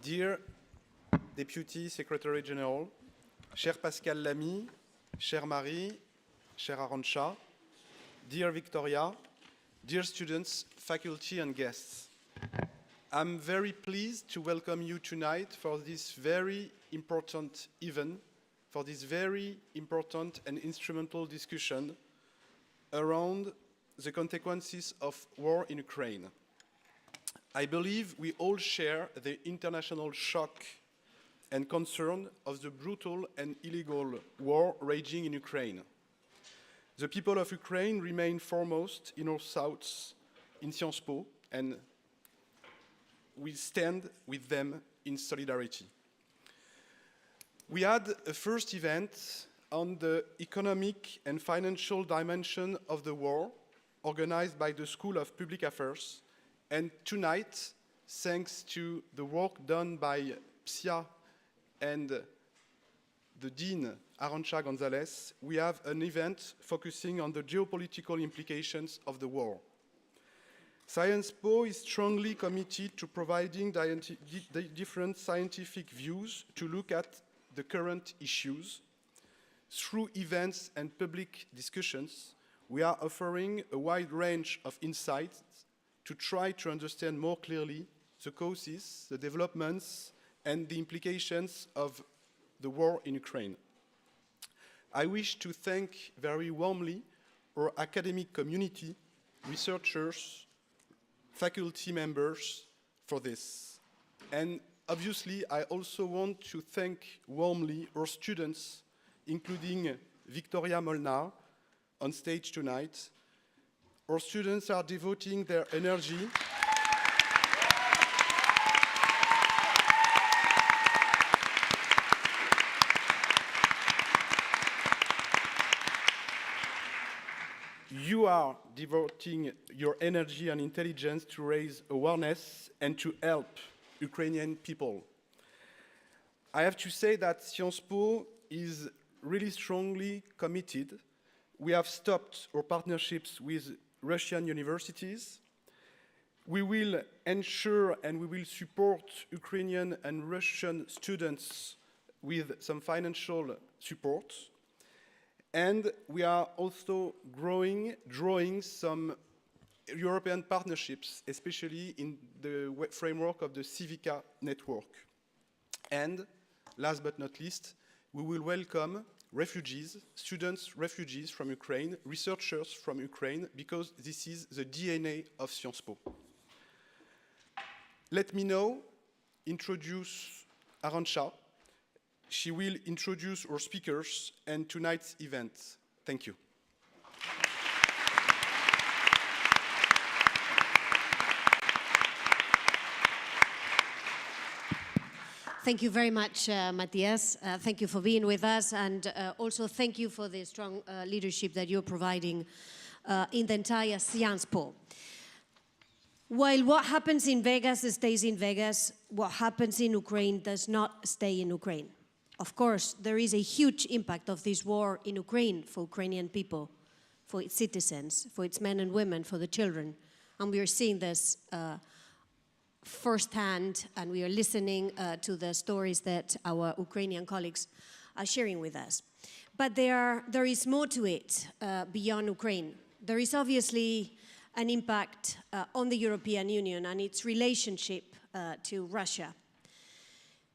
Dear Deputy Secretary General, cher Pascal Lamy, cher Marie, cher Arancha, dear Viktoriia, dear students, faculty and guests, I'm very pleased to welcome you tonight for this very important event, for this very important and instrumental discussion around the consequences of war in Ukraine. I believe we all share the international shock and concern of the brutal and illegal war raging in Ukraine. The people of Ukraine remain foremost in our thoughts in Sciences Po, and we stand with them in solidarity. We had a first event on the economic and financial dimension of the war, organized by the School of Public Affairs. And tonight, thanks to the work done by PSIA and the Dean, Arancha Gonzalez, we have an event focusing on the geopolitical implications of the war. Sciences Po is strongly committed to providing different scientific views to look at the current issues. Through events and public discussions, we are offering a wide range of insights to try to understand more clearly the causes, the developments, and the implications of the war in Ukraine. I wish to thank very warmly our academic community, researchers, faculty members for this. And obviously, I also want to thank warmly our students, including Viktoriia Molnar, on stage tonight. Our students are devoting their energy You are devoting your energy and intelligence to raise awareness and to help Ukrainian people. I have to say that Sciences Po is really strongly committed. We have stopped our partnerships with Russian universities. We will ensure and we will support Ukrainian and Russian students with some financial support. And we are also drawing some European partnerships, especially in the framework of the Civica network. And last but not least, we will welcome refugees, students, refugees from Ukraine, researchers from Ukraine, because this is the DNA of Sciences Po. Let me now introduce Arancha. She will introduce our speakers and tonight's event. Thank you. Thank you very much, Matthias. Thank you for being with us, and also thank you for the strong leadership that you're providing in the entire Sciences Po. While what happens in Vegas stays in Vegas, what happens in Ukraine does not stay in Ukraine. Of course, there is a huge impact of this war in Ukraine for Ukrainian people, for its citizens, for its men and women, for the children. And we are seeing this firsthand, and we are listening to the stories that our Ukrainian colleagues are sharing with us. But there is more to it beyond Ukraine. There is obviously an impact on the European Union and its relationship to Russia.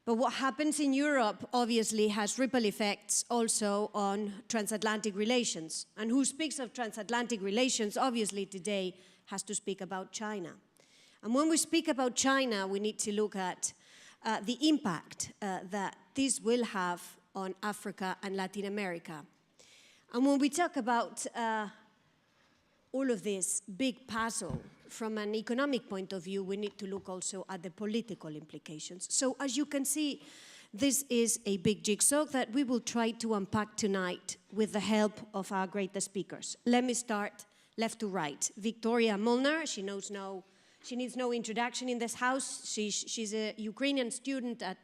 But what happens in Europe obviously has ripple effects also on transatlantic relations. And who speaks of transatlantic relations obviously today has to speak about China. And when we speak about China, we need to look at the impact that this will have on Africa and Latin America. And when we talk about all of this big puzzle, from an economic point of view, we need to look also at the political implications. So as you can see, this is a big jigsaw that we will try to unpack tonight with the help of our greatest speakers. Let me start left to right. Viktoriia Molnar, she needs no introduction in this house. She's a Ukrainian student at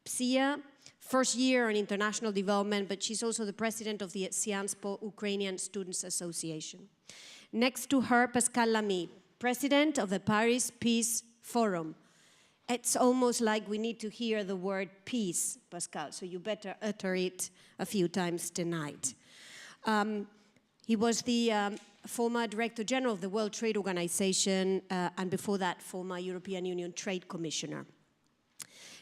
PSIA, first year on international development, but she's also the president of the Sciences Po Ukrainian Students Association. Next to her, Pascal Lamy, president of the Paris Peace Forum, It's almost like we need to hear the word peace, Pascal, so you better utter it a few times tonight. He was the former Director General of the World Trade Organization, and before that, former European Union Trade Commissioner.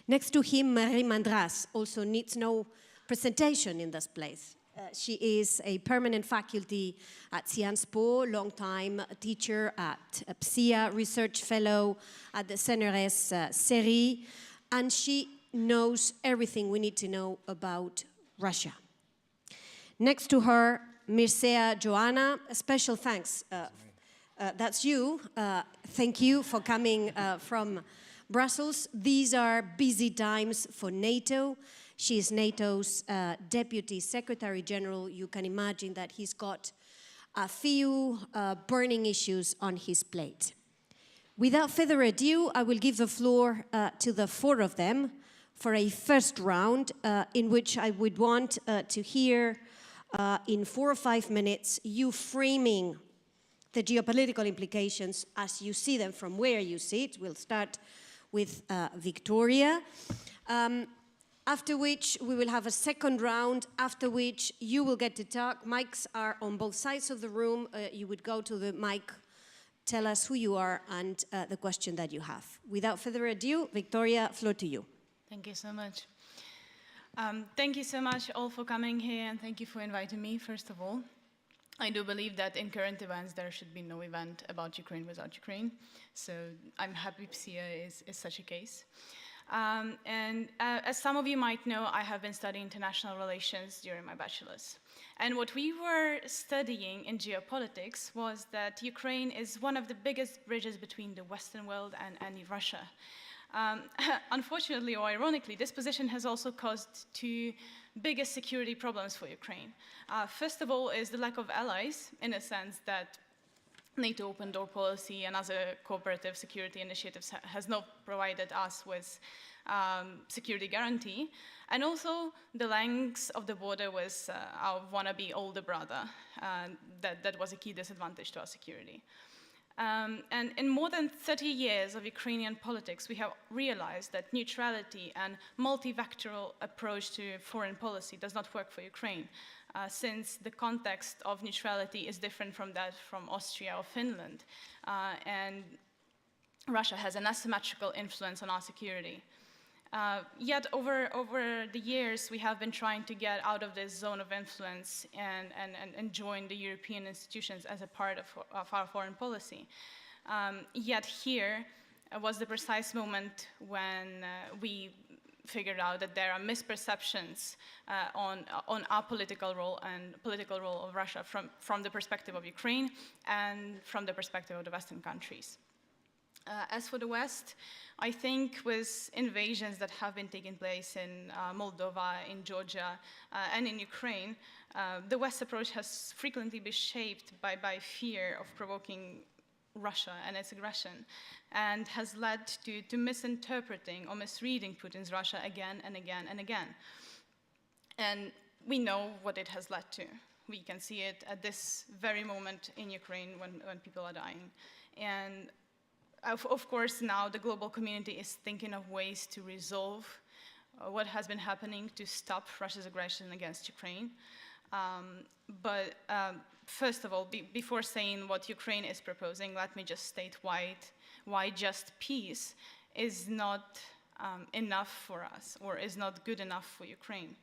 Next to him, Mendras also needs no presentation in this place. She is a permanent faculty at Sciences Po, long-time teacher at PSIA, research fellow at the CNRS-CERI, and she knows everything we need to know about Russia. Next to her, Mircea Geoana, a special thanks. That's you. Thank you for coming from Brussels. These are busy times for NATO. She is NATO's Deputy Secretary General. You can imagine that he's got a few burning issues on his plate. Without further ado, I will give the floor to the four of them for a first round in which I would want to hear in 4 or 5 minutes you framing the geopolitical implications as you see them from where you sit. We'll start with Viktoriia. After which we will have a second round, after which you will get to talk. Mics are on both sides of the room. You would go to the mic, tell us who you are and the question that you have. Without further ado, Viktoriia, floor to you. Thank you so much. Thank you so much all for coming here, and thank you for inviting me, first of all. I do believe that in current events there should be no event about Ukraine without Ukraine. So I'm happy PSIA is such a case. As some of you might know, I have been studying international relations during my bachelor's. And what we were studying in geopolitics was that Ukraine is one of the biggest bridges between the Western world and Russia. Unfortunately or ironically, this position has also caused two biggest security problems for Ukraine. First of all is the lack of allies, in a sense that NATO open door policy and other cooperative security initiatives has not provided us with security guarantee. And also the length of the border with our wannabe older brother. That was a key disadvantage to our security. And in more than 30 years of Ukrainian politics, we have realized that neutrality and multi-vectoral approach to foreign policy does not work for Ukraine, since the context of neutrality is different from that from Austria or Finland. And Russia has an asymmetrical influence on our security. Yet over the years, we have been trying to get out of this zone of influence and join the European institutions as a part of our foreign policy. Yet here was the precise moment when we figured out that there are misperceptions on our political role and political role of Russia from the perspective of Ukraine and from the perspective of the Western countries. As for the West, I think with invasions that have been taking place in Moldova, in Georgia, and in Ukraine, the West approach has frequently been shaped by fear of provoking Russia and its aggression, and has led to misinterpreting or misreading Putin's Russia again and again and again. And we know what it has led to. We can see it at this very moment in Ukraine when people are dying. And of course, now the global community is thinking of ways to resolve what has been happening to stop Russia's aggression against Ukraine. But first of all, before saying what Ukraine is proposing, let me just state why just peace is not enough for us, or is not good enough for Ukraine.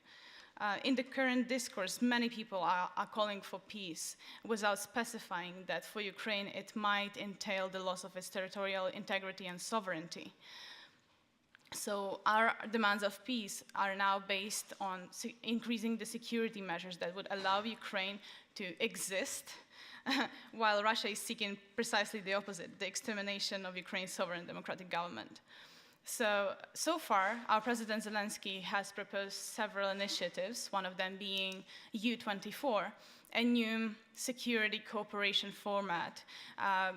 In the current discourse, many people are calling for peace without specifying that for Ukraine it might entail the loss of its territorial integrity and sovereignty. So our demands of peace are now based on increasing the security measures that would allow Ukraine to exist, while Russia is seeking precisely the opposite, the extermination of Ukraine's sovereign democratic government. So far, our President Zelensky has proposed several initiatives, one of them being U24, a new security cooperation format,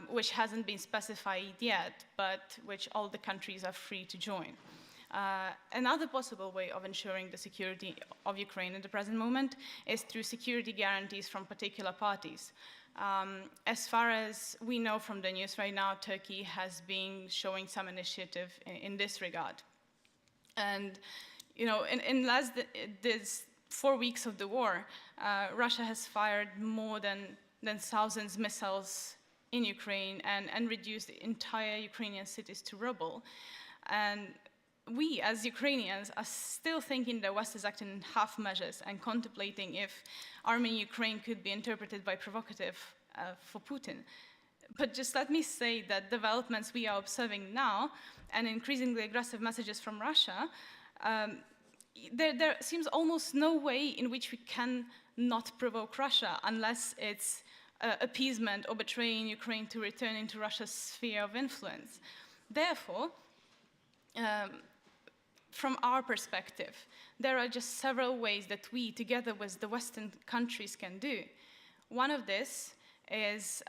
which hasn't been specified yet, but which all the countries are free to join. Another possible way of ensuring the security of Ukraine in the present moment is through security guarantees from particular parties. As far as we know from the news right now, Turkey has been showing some initiative in this regard. And, you know, in this 4 weeks of the war, Russia has fired more than thousands of missiles in Ukraine and reduced entire Ukrainian cities to rubble. And we, as Ukrainians, are still thinking the West is acting in half measures and contemplating if arming Ukraine could be interpreted by provocative for Putin. But just let me say that developments we are observing now and increasingly aggressive messages from Russia, there seems almost no way in which we can not provoke Russia unless it's appeasement or betraying Ukraine to return into Russia's sphere of influence. Therefore, from our perspective, there are just several ways that we, together with the Western countries, can do. One of this is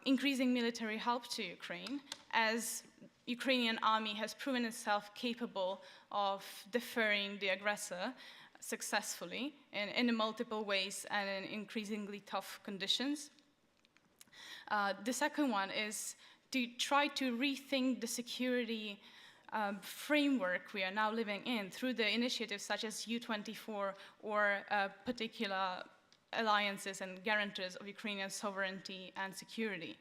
increasing military help to Ukraine, as Ukrainian army has proven itself capable of deferring the aggressor successfully in multiple ways and in increasingly tough conditions. The second one is to try to rethink the security framework we are now living in through the initiatives such as U24 or particular alliances and guarantors of Ukrainian sovereignty and security.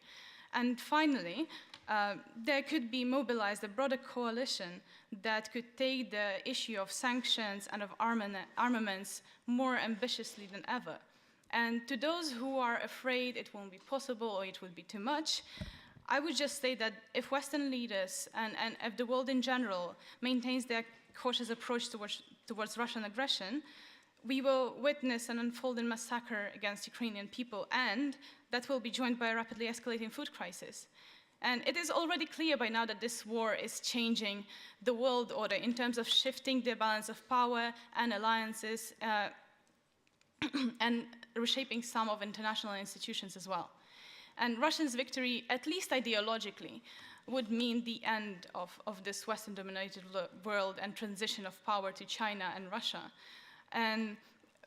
And finally, there could be mobilized a broader coalition that could take the issue of sanctions and of armaments more ambitiously than ever. And to those who are afraid it won't be possible or it will be too much, I would just say that if Western leaders and if the world in general maintains their cautious approach towards Russian aggression, we will witness an unfolding massacre against Ukrainian people, and that will be joined by a rapidly escalating food crisis. And it is already clear by now that this war is changing the world order in terms of shifting the balance of power and alliances and reshaping some of international institutions as well. And Russia's victory, at least ideologically, would mean the end of this Western-dominated world and transition of power to China and Russia. And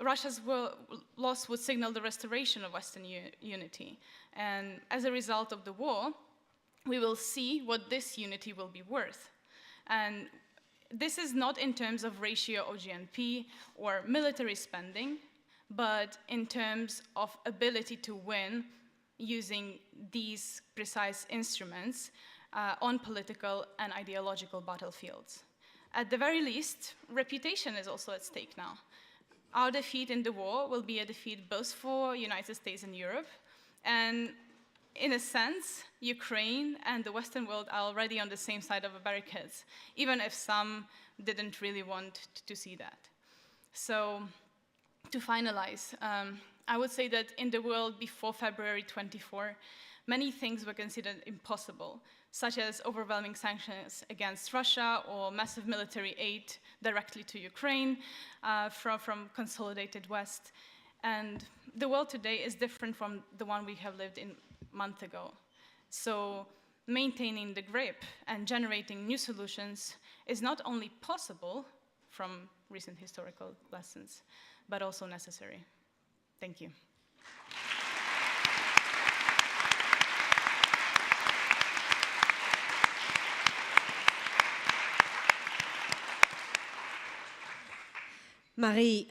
Russia's loss would signal the restoration of Western unity. And as a result of the war, we will see what this unity will be worth. And this is not in terms of ratio of GNP or military spending, but in terms of ability to win using these precise instruments on political and ideological battlefields. At the very least, reputation is also at stake now. Our defeat in the war will be a defeat both for the United States and Europe, and in a sense, Ukraine and the Western world are already on the same side of the barricades, even if some didn't really want to see that. So, to finalize, I would say that in the world before February 24, many things were considered impossible, such as overwhelming sanctions against Russia or massive military aid directly to Ukraine from consolidated West. And the world today is different from the one we have lived in a month ago. So maintaining the grip and generating new solutions is not only possible from recent historical lessons, but also necessary. Thank you. Marie,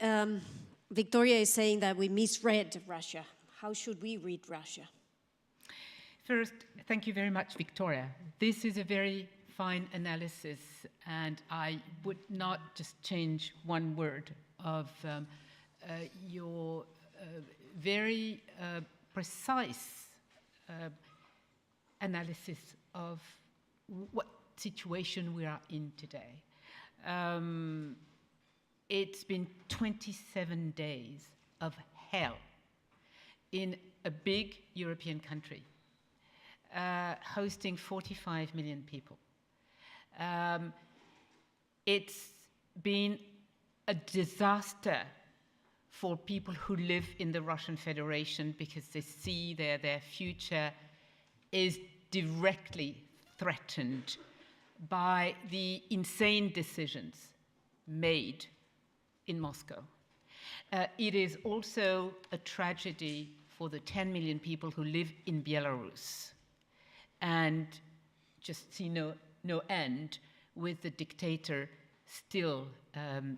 Viktoriia is saying that we misread Russia. How should we read Russia? First, thank you very much, Viktoriia. This is a very fine analysis, and I would not just change one word of your very precise analysis of what situation we are in today. It's been 27 days of hell in a big European country, hosting 45 million people. It's been a disaster for people who live in the Russian Federation because they see their future is directly threatened by the insane decisions made in Moscow. It is also a tragedy for the 10 million people who live in Belarus and just see no end with the dictator still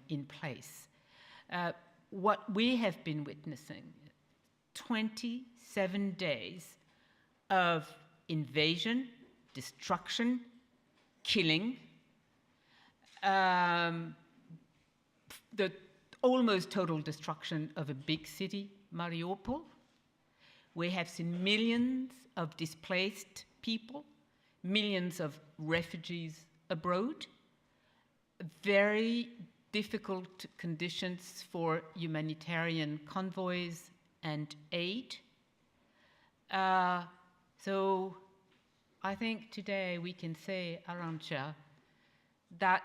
in place. What we have been witnessing, 27 days of invasion, destruction, killing, the almost total destruction of a big city, Mariupol. We have seen millions of displaced people, millions of refugees abroad, very difficult conditions for humanitarian convoys and aid. So I think today we can say, Arancha, that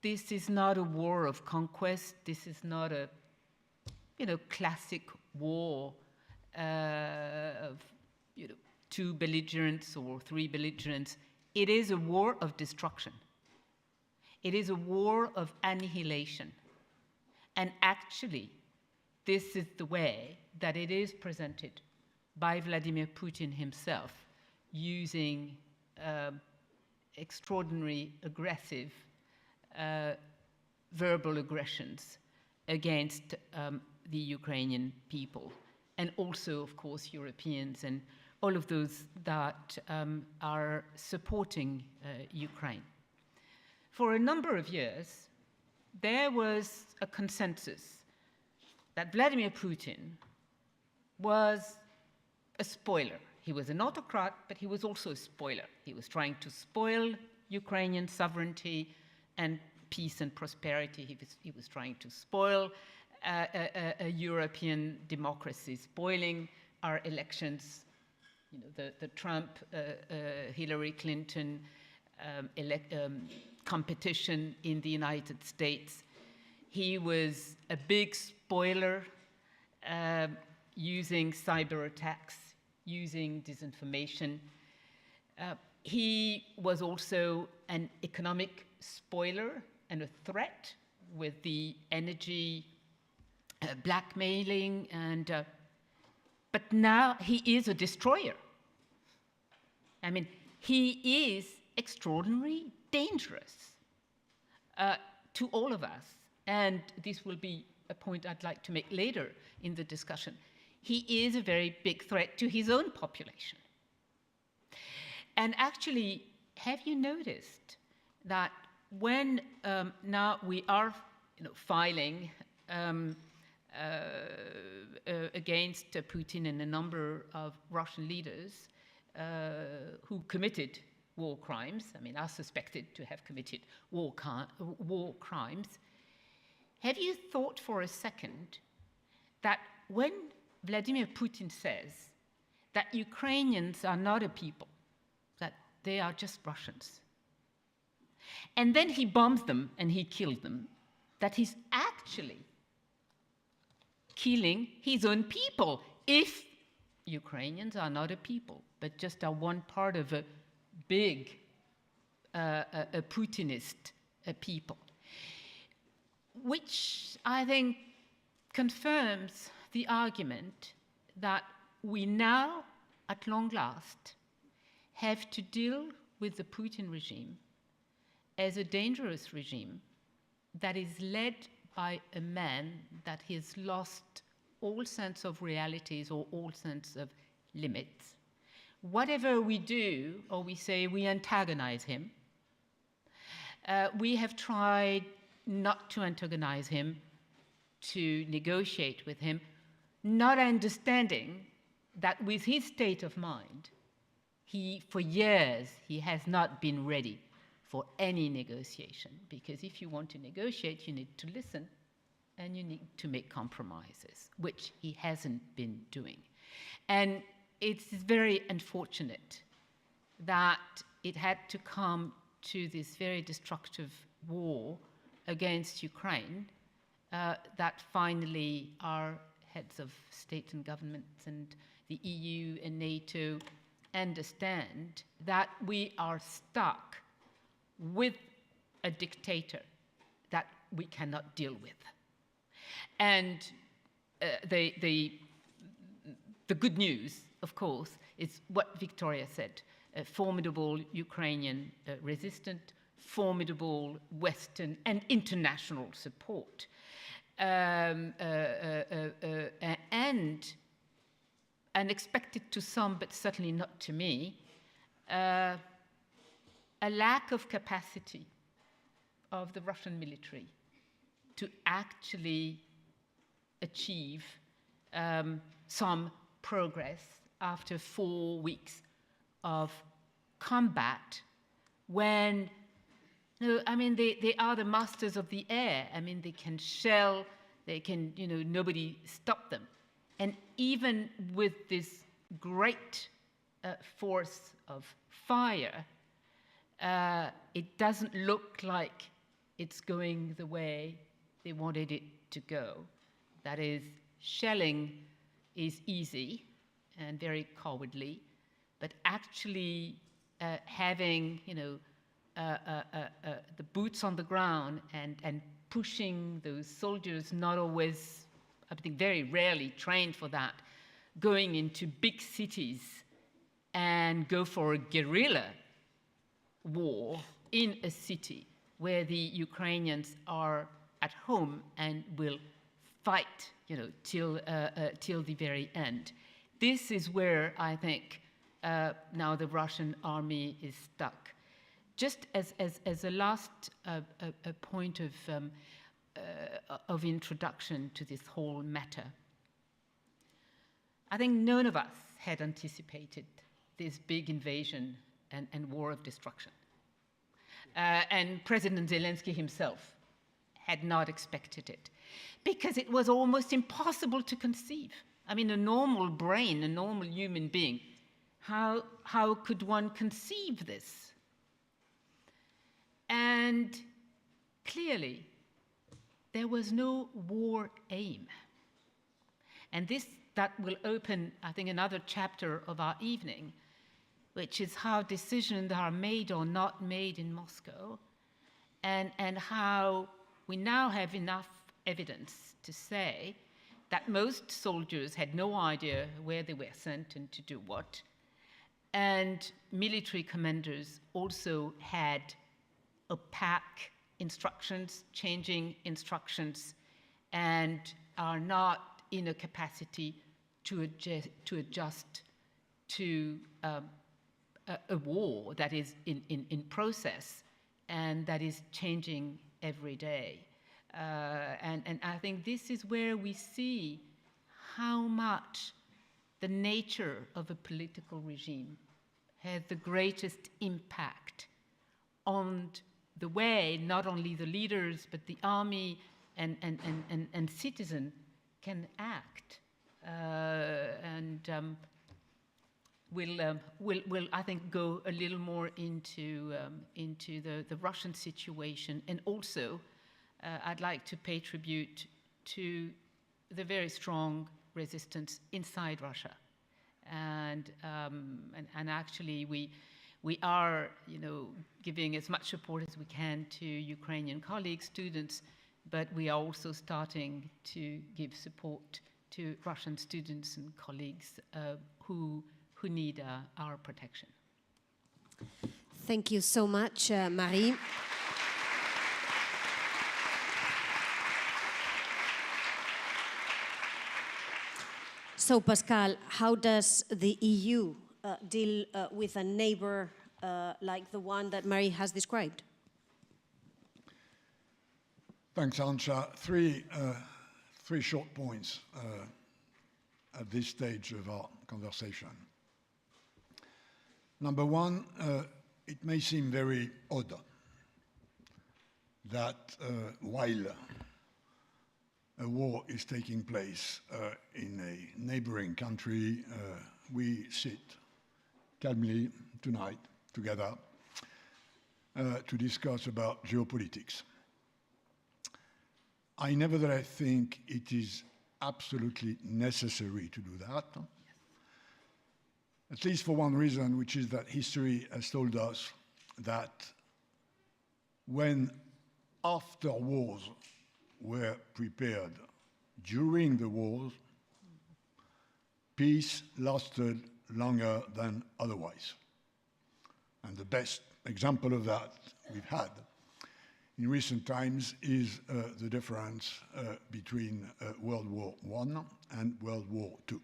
this is not a war of conquest. This is not a, classic war of, two belligerents or three belligerents. It is a war of destruction. It is a war of annihilation. And actually, this is the way that it is presented by Vladimir Putin himself, using extraordinary aggressive verbal aggressions against the Ukrainian people, and also, of course, Europeans and all of those that are supporting Ukraine. For a number of years, there was a consensus that Vladimir Putin was a spoiler. He was an autocrat, but he was also a spoiler. He was trying to spoil Ukrainian sovereignty and peace and prosperity. He was trying to spoil a European democracy, spoiling our elections, the Trump, Hillary Clinton competition in the United States. He was a big spoiler, using cyber attacks, using disinformation. He was also an economic spoiler and a threat with the energy blackmailing, and but now he is a destroyer. I mean, he is extraordinarily dangerous to all of us, and this will be a point I'd like to make later in the discussion. He is a very big threat to his own population. And actually, have you noticed that when now we are filing against Putin and a number of Russian leaders who committed war crimes, are suspected to have committed war crimes, have you thought for a second that when Vladimir Putin says that Ukrainians are not a people, that they are just Russians, and then he bombs them and he kills them, that he's actually killing his own people, if Ukrainians are not a people, but just are one part of a big a Putinist people, which I think confirms the argument that we now, at long last, have to deal with the Putin regime as a dangerous regime that is led by a man that has lost all sense of realities or all sense of limits. Whatever we do, or we say we antagonize him, we have tried not to antagonize him, to negotiate with him, not understanding that with his state of mind, for years, he has not been ready for any negotiation. Because if you want to negotiate, you need to listen and you need to make compromises, which he hasn't been doing. And it's very unfortunate that it had to come to this very destructive war against Ukraine, that finally our heads of state and governments and the EU and NATO understand that we are stuck with a dictator that we cannot deal with. And the good news, of course, is what Viktoriia said, a formidable Ukrainian resistance, formidable Western and international support, and unexpected to some, but certainly not to me, a lack of capacity of the Russian military to actually achieve some progress after 4 weeks of combat when, I mean, they are the masters of the air. I mean, they can shell, they can, nobody stop them. And even with this great force of fire, it doesn't look like it's going the way they wanted it to go. That is, shelling is easy and very cowardly, but actually having, the boots on the ground and pushing those soldiers, not always, I think very rarely trained for that, going into big cities and go for a guerrilla war in a city where the Ukrainians are at home and will fight, till the very end. This is where I think now the Russian army is stuck. Just as a last point of introduction to this whole matter, I think none of us had anticipated this big invasion and war of destruction. And President Zelensky himself had not expected it, because it was almost impossible to conceive. I mean, a normal brain, a normal human being, how could one conceive this? And clearly, there was no war aim. And that will open, I think, another chapter of our evening, which is how decisions are made or not made in Moscow, and how we now have enough evidence to say that most soldiers had no idea where they were sent and to do what. And military commanders also had opaque instructions, changing instructions, and are not in a capacity to adjust to a war that is in process and that is changing every day. And I think this is where we see how much the nature of a political regime has the greatest impact on the way not only the leaders but the army and citizen can act. We'll I think go a little more into the Russian situation, and also I'd like to pay tribute to the very strong resistance inside Russia, and actually we are giving as much support as we can to Ukrainian colleagues, students, but we are also starting to give support to Russian students and colleagues who need our protection. Thank you so much, Marie. So, Pascal, how does the EU deal with a neighbor like the one that Marie has described? Thanks, Arancha. Three short points at this stage of our conversation. Number one, it may seem very odd that while a war is taking place in a neighboring country, we sit calmly tonight together to discuss about geopolitics. I nevertheless think it is absolutely necessary to do that, at least for one reason, which is that history has told us that when after wars were prepared during the wars, peace lasted longer than otherwise. And the best example of that we've had in recent times is the difference between World War I and World War II.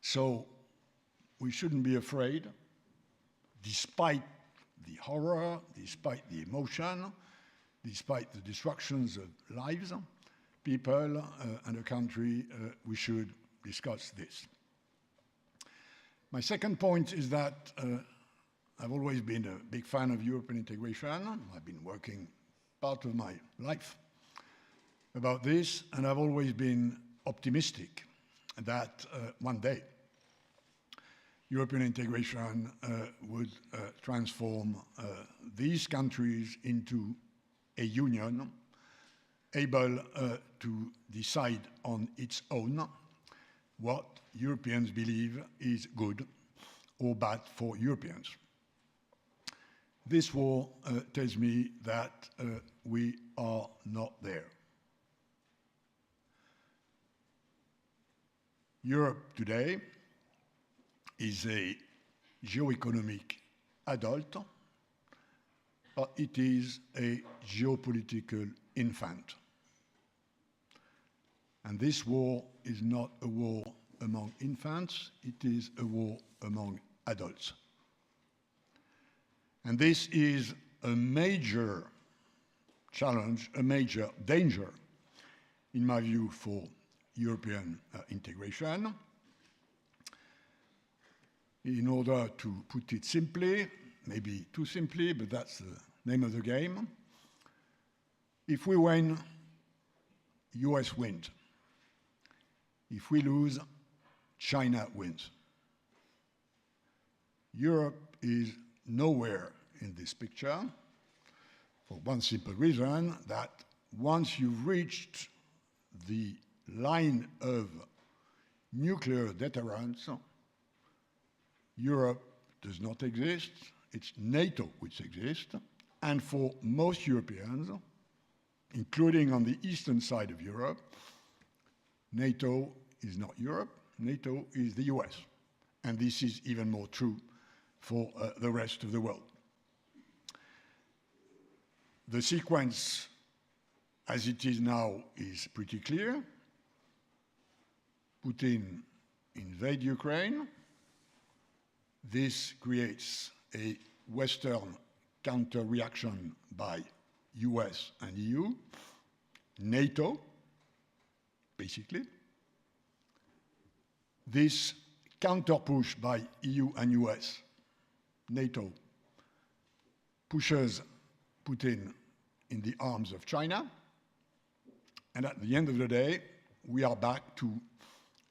So we shouldn't be afraid, despite the horror, despite the emotion, despite the destructions of lives, people and a country, we should discuss this. My second point is that I've always been a big fan of European integration. I've been working part of my life about this, and I've always been optimistic that one day European integration would transform these countries into a union able to decide on its own what Europeans believe is good or bad for Europeans. This war tells me that we are not there. Europe today is a geo-economic adult, but it is a geopolitical infant. And this war is not a war among infants, it is a war among adults. And this is a major challenge, a major danger, in my view, for European integration. In order to put it simply, maybe too simply, but that's the name of the game, if we win, US wins. If we lose, China wins. Europe is nowhere in this picture for one simple reason, that once you've reached the line of nuclear deterrence, Europe does not exist, it's NATO which exists, and for most Europeans, including on the eastern side of Europe, NATO is not Europe, NATO is the US. And this is even more true for the rest of the world. The sequence, as it is now, is pretty clear. Putin invades Ukraine. This creates a Western counter-reaction by US and EU, NATO, basically. This counter-push by EU and US, NATO, pushes Putin in the arms of China. And at the end of the day, we are back to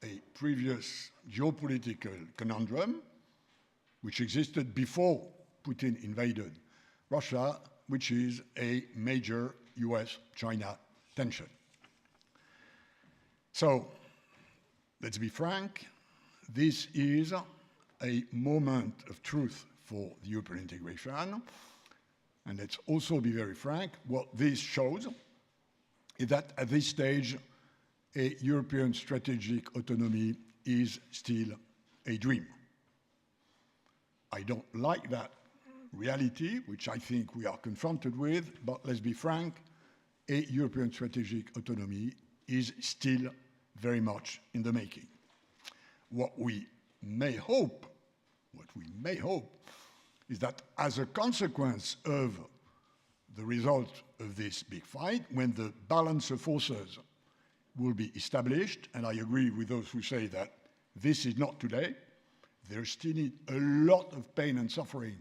a previous geopolitical conundrum, which existed before Putin invaded Russia, which is a major US-China tension. So, let's be frank, this is a moment of truth for the European integration. And let's also be very frank, what this shows is that at this stage, a European strategic autonomy is still a dream. I don't like that reality, which I think we are confronted with, but let's be frank, a European strategic autonomy is still very much in the making. What we may hope is that as a consequence of the result of this big fight, when the balance of forces will be established, and I agree with those who say that this is not today, there still need a lot of pain and suffering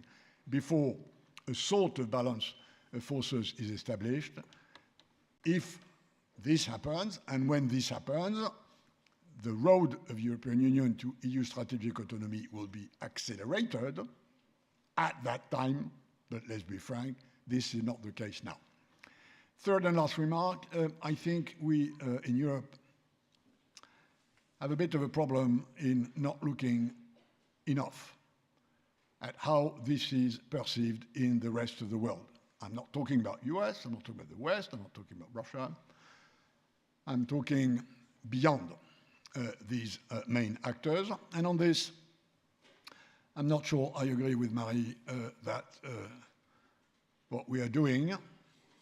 before a sort of balance of forces is established. If this happens, and when this happens, the road of European Union to EU strategic autonomy will be accelerated at that time, but let's be frank, this is not the case now. Third and last remark, I think we in Europe have a bit of a problem in not looking enough at how this is perceived in the rest of the world. I'm not talking about US, I'm not talking about the West, I'm not talking about Russia. I'm talking beyond these main actors. And on this, I'm not sure I agree with Marie that what we are doing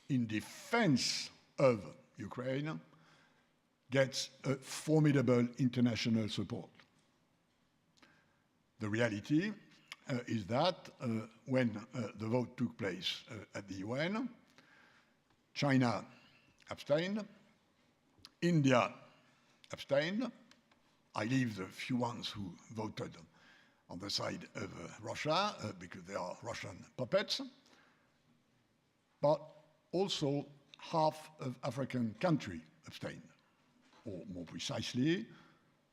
in defense of Ukraine gets a formidable international support. The reality is that when the vote took place at the UN, China abstained, India abstained. I leave the few ones who voted on the side of Russia because they are Russian puppets, but also half of African countries abstained, or more precisely,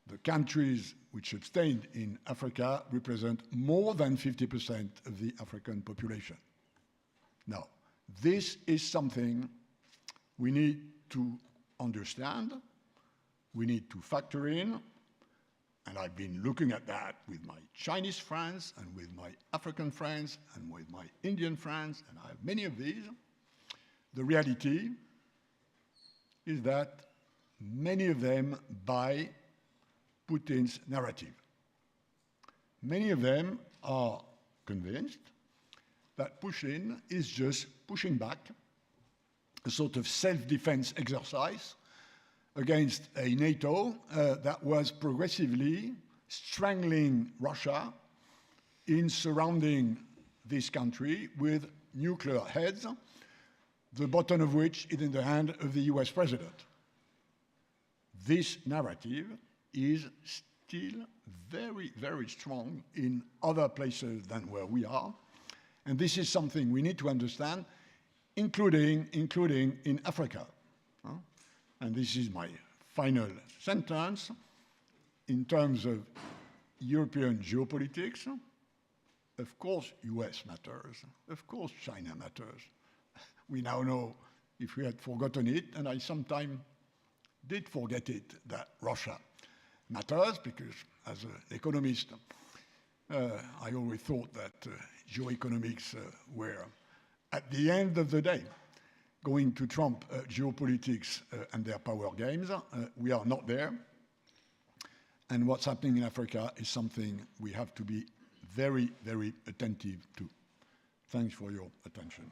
the countries which abstained in Africa represent more than 50% of the African population. Now, this is something we need to understand, we need to factor in, and I've been looking at that with my Chinese friends and with my African friends and with my Indian friends, and I have many of these. The reality is that many of them buy Putin's narrative. Many of them are convinced that Putin is just pushing back a sort of self-defense exercise against a NATO that was progressively strangling Russia in surrounding this country with nuclear heads, the bottom of which is in the hand of the US president. This narrative is still very, very strong in other places than where we are. And this is something we need to understand, including in Africa. And this is my final sentence. In terms of European geopolitics, of course US matters, of course China matters. We now know, if we had forgotten it, and I sometimes did forget it, that Russia matters, because as an economist, I always thought that geoeconomics were, at the end of the day, going to trump geopolitics and their power games. We are not there. And what's happening in Africa is something we have to be very, very attentive to. Thanks for your attention.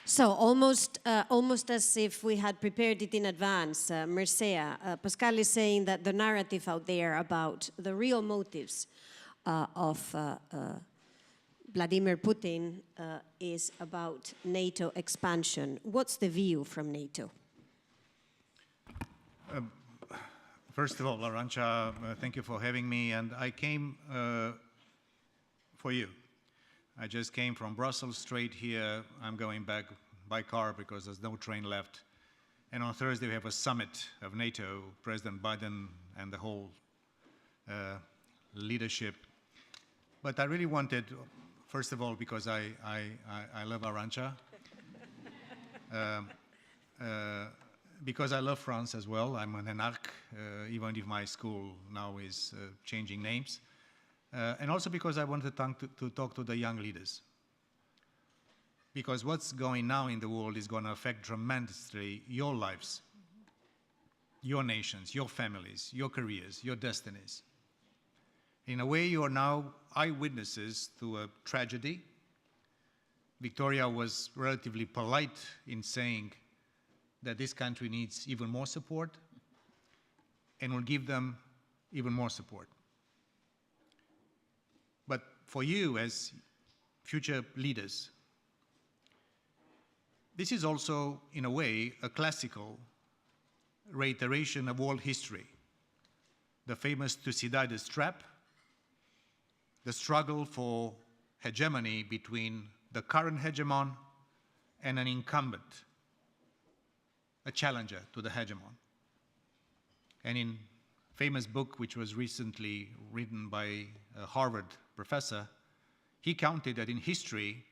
So almost as if we had prepared it in advance, Mircea, Pascal is saying that the narrative out there about the real motives of Vladimir Putin is about NATO expansion. What's the view from NATO? First of all, Arancha, thank you for having me, and I came for you. I just came from Brussels straight here. I'm going back by car because there's no train left. And on Thursday we have a summit of NATO, President Biden and the whole leadership. But I really wanted, first of all, because I love Arancha, because I love France as well. I'm an anarch, even if my school now is changing names. And also because I wanted to talk to the young leaders. Because what's going now in the world is going to affect tremendously your lives, your nations, your families, your careers, your destinies. In a way, you are now eyewitnesses to a tragedy. Viktoriia was relatively polite in saying that this country needs even more support and will give them even more support. But for you as future leaders, this is also, in a way, a classical reiteration of world history. The famous Thucydides trap, the struggle for hegemony between the current hegemon and an incumbent, a challenger to the hegemon. And in a famous book which was recently written by a Harvard professor, he counted that in history,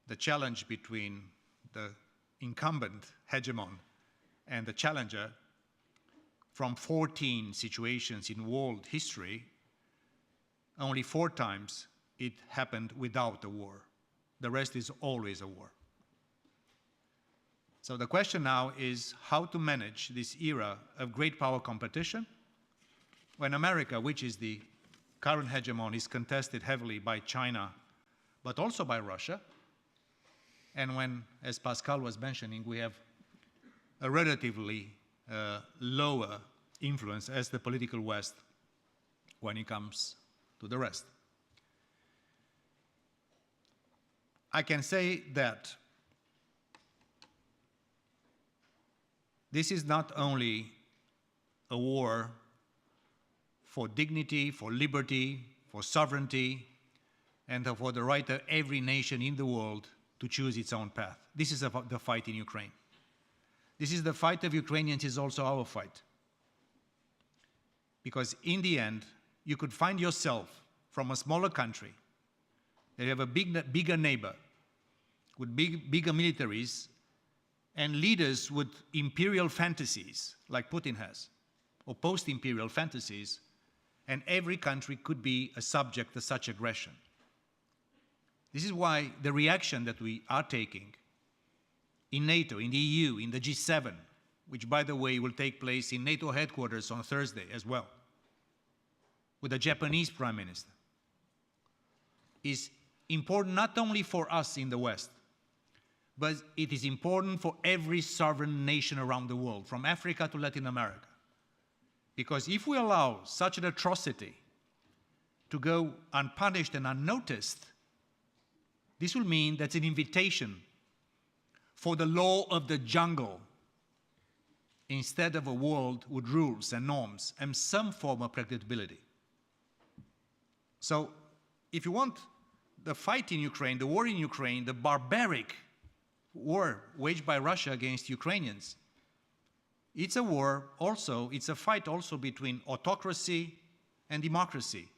the challenge between the incumbent hegemon and the challenger from 14 situations in world history, only 4 times it happened without a war. The rest is always a war. So the question now is how to manage this era of great power competition when America, which is the current hegemon, is contested heavily by China, but also by Russia, and when, as Pascal was mentioning, we have a relatively lower influence as the political West when it comes to the rest. I can say that this is not only a war for dignity, for liberty, for sovereignty, and for the right of every nation in the world to choose its own path. This is about the fight in Ukraine. This is the fight of Ukrainians, is also our fight. Because in the end, you could find yourself from a smaller country, that you have a bigger neighbor with bigger militaries and leaders with imperial fantasies, like Putin has, or post-imperial fantasies, and every country could be a subject of such aggression. This is why the reaction that we are taking in NATO, in the EU, in the G7, which, by the way, will take place in NATO headquarters on Thursday as well, with the Japanese Prime Minister, is important not only for us in the West, but it is important for every sovereign nation around the world, from Africa to Latin America. Because if we allow such an atrocity to go unpunished and unnoticed, this will mean that's an invitation for the law of the jungle instead of a world with rules and norms and some form of predictability. So if you want the fight in Ukraine, the war in Ukraine, the barbaric war waged by Russia against Ukrainians, it's a war also, it's a fight also between autocracy and democracy,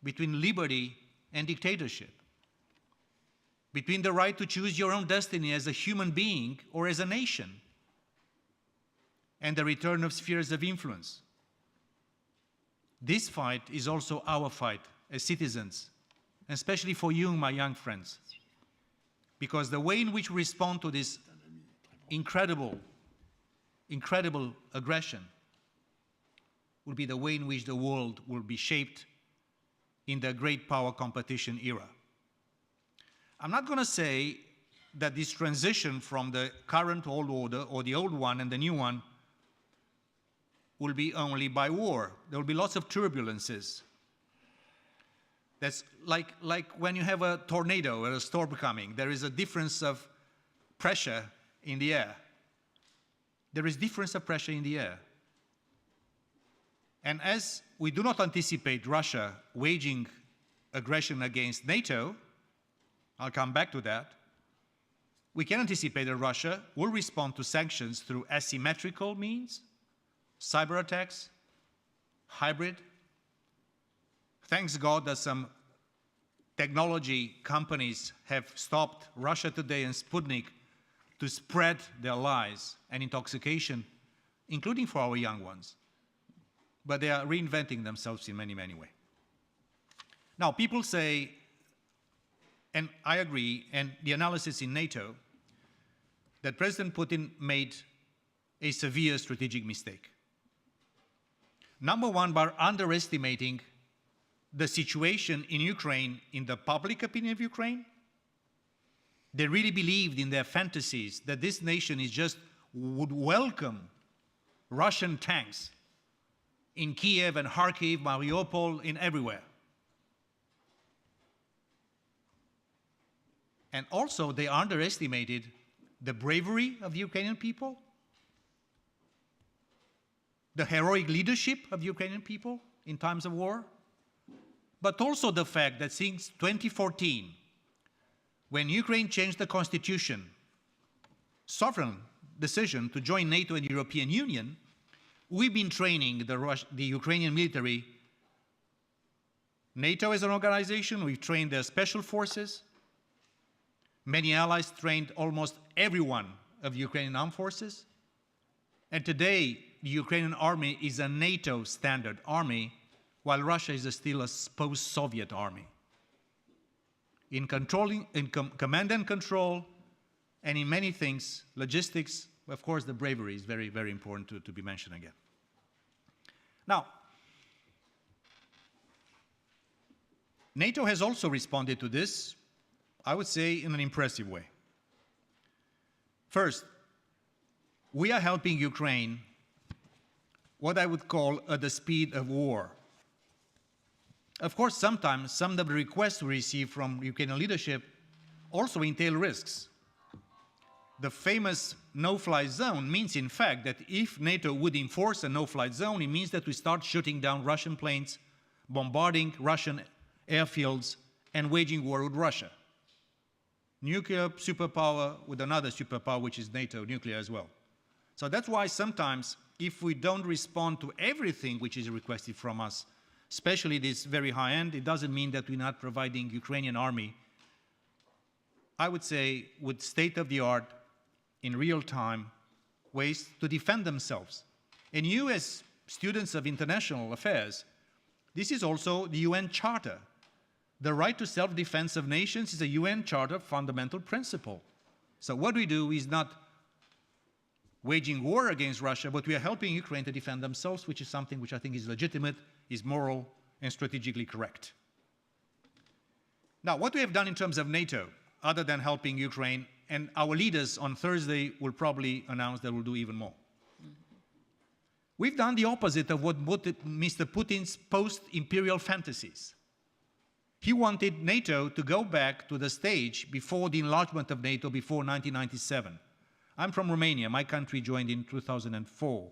between liberty and dictatorship, between the right to choose your own destiny as a human being or as a nation, and the return of spheres of influence. This fight is also our fight as citizens, especially for you, my young friends, because the way in which we respond to this incredible aggression will be the way in which the world will be shaped in the great power competition era. I'm not going to say that this transition from the current old order or the old one and the new one will be only by war. There will be lots of turbulences. That's like when you have a tornado or a storm coming, there is a difference of pressure in the air. There is difference of pressure in the air. And as we do not anticipate Russia waging aggression against NATO, I'll come back to that, we can anticipate that Russia will respond to sanctions through asymmetrical means, cyber attacks, hybrid. Thanks God that some technology companies have stopped Russia Today and Sputnik to spread their lies and intoxication, including for our young ones. But they are reinventing themselves in many, many ways. Now, people say, and I agree, and the analysis in NATO, that President Putin made a severe strategic mistake. Number one, by underestimating the situation in Ukraine, in the public opinion of Ukraine. They really believed in their fantasies that this nation would welcome Russian tanks in Kiev and Kharkiv, Mariupol, in everywhere. And also, they underestimated the bravery of the Ukrainian people, the heroic leadership of the Ukrainian people in times of war, but also the fact that since 2014, when Ukraine changed the constitution, sovereign decision to join NATO and the European Union, we've been training the Ukrainian military. NATO as an organization, we've trained their special forces. Many allies trained almost everyone of the Ukrainian armed forces. And today, the Ukrainian army is a NATO standard army, while Russia is still a post-Soviet army. In command and control, and in many things, logistics, of course, the bravery is very, very important to be mentioned again. Now, NATO has also responded to this, I would say, in an impressive way. First, we are helping Ukraine what I would call at the speed of war. Of course, sometimes some of the requests we receive from Ukrainian leadership also entail risks. The famous no-fly zone means, in fact, that if NATO would enforce a no-fly zone, it means that we start shooting down Russian planes, bombarding Russian airfields, and waging war with Russia. Nuclear superpower with another superpower, which is NATO, nuclear as well. So that's why sometimes, if we don't respond to everything which is requested from us, especially this very high end, it doesn't mean that we're not providing Ukrainian army, I would say, with state-of-the-art, in real time, ways to defend themselves. And you, as students of international affairs, this is also the UN Charter. The right to self-defense of nations is a UN Charter fundamental principle. So what we do is not waging war against Russia, but we are helping Ukraine to defend themselves, which is something which I think is legitimate, is moral, and strategically correct. Now, what we have done in terms of NATO, other than helping Ukraine, and our leaders on Thursday will probably announce that we'll do even more. We've done the opposite of what Mr. Putin's post-imperial fantasies. He wanted NATO to go back to the stage before the enlargement of NATO, before 1997. I'm from Romania. My country joined in 2004.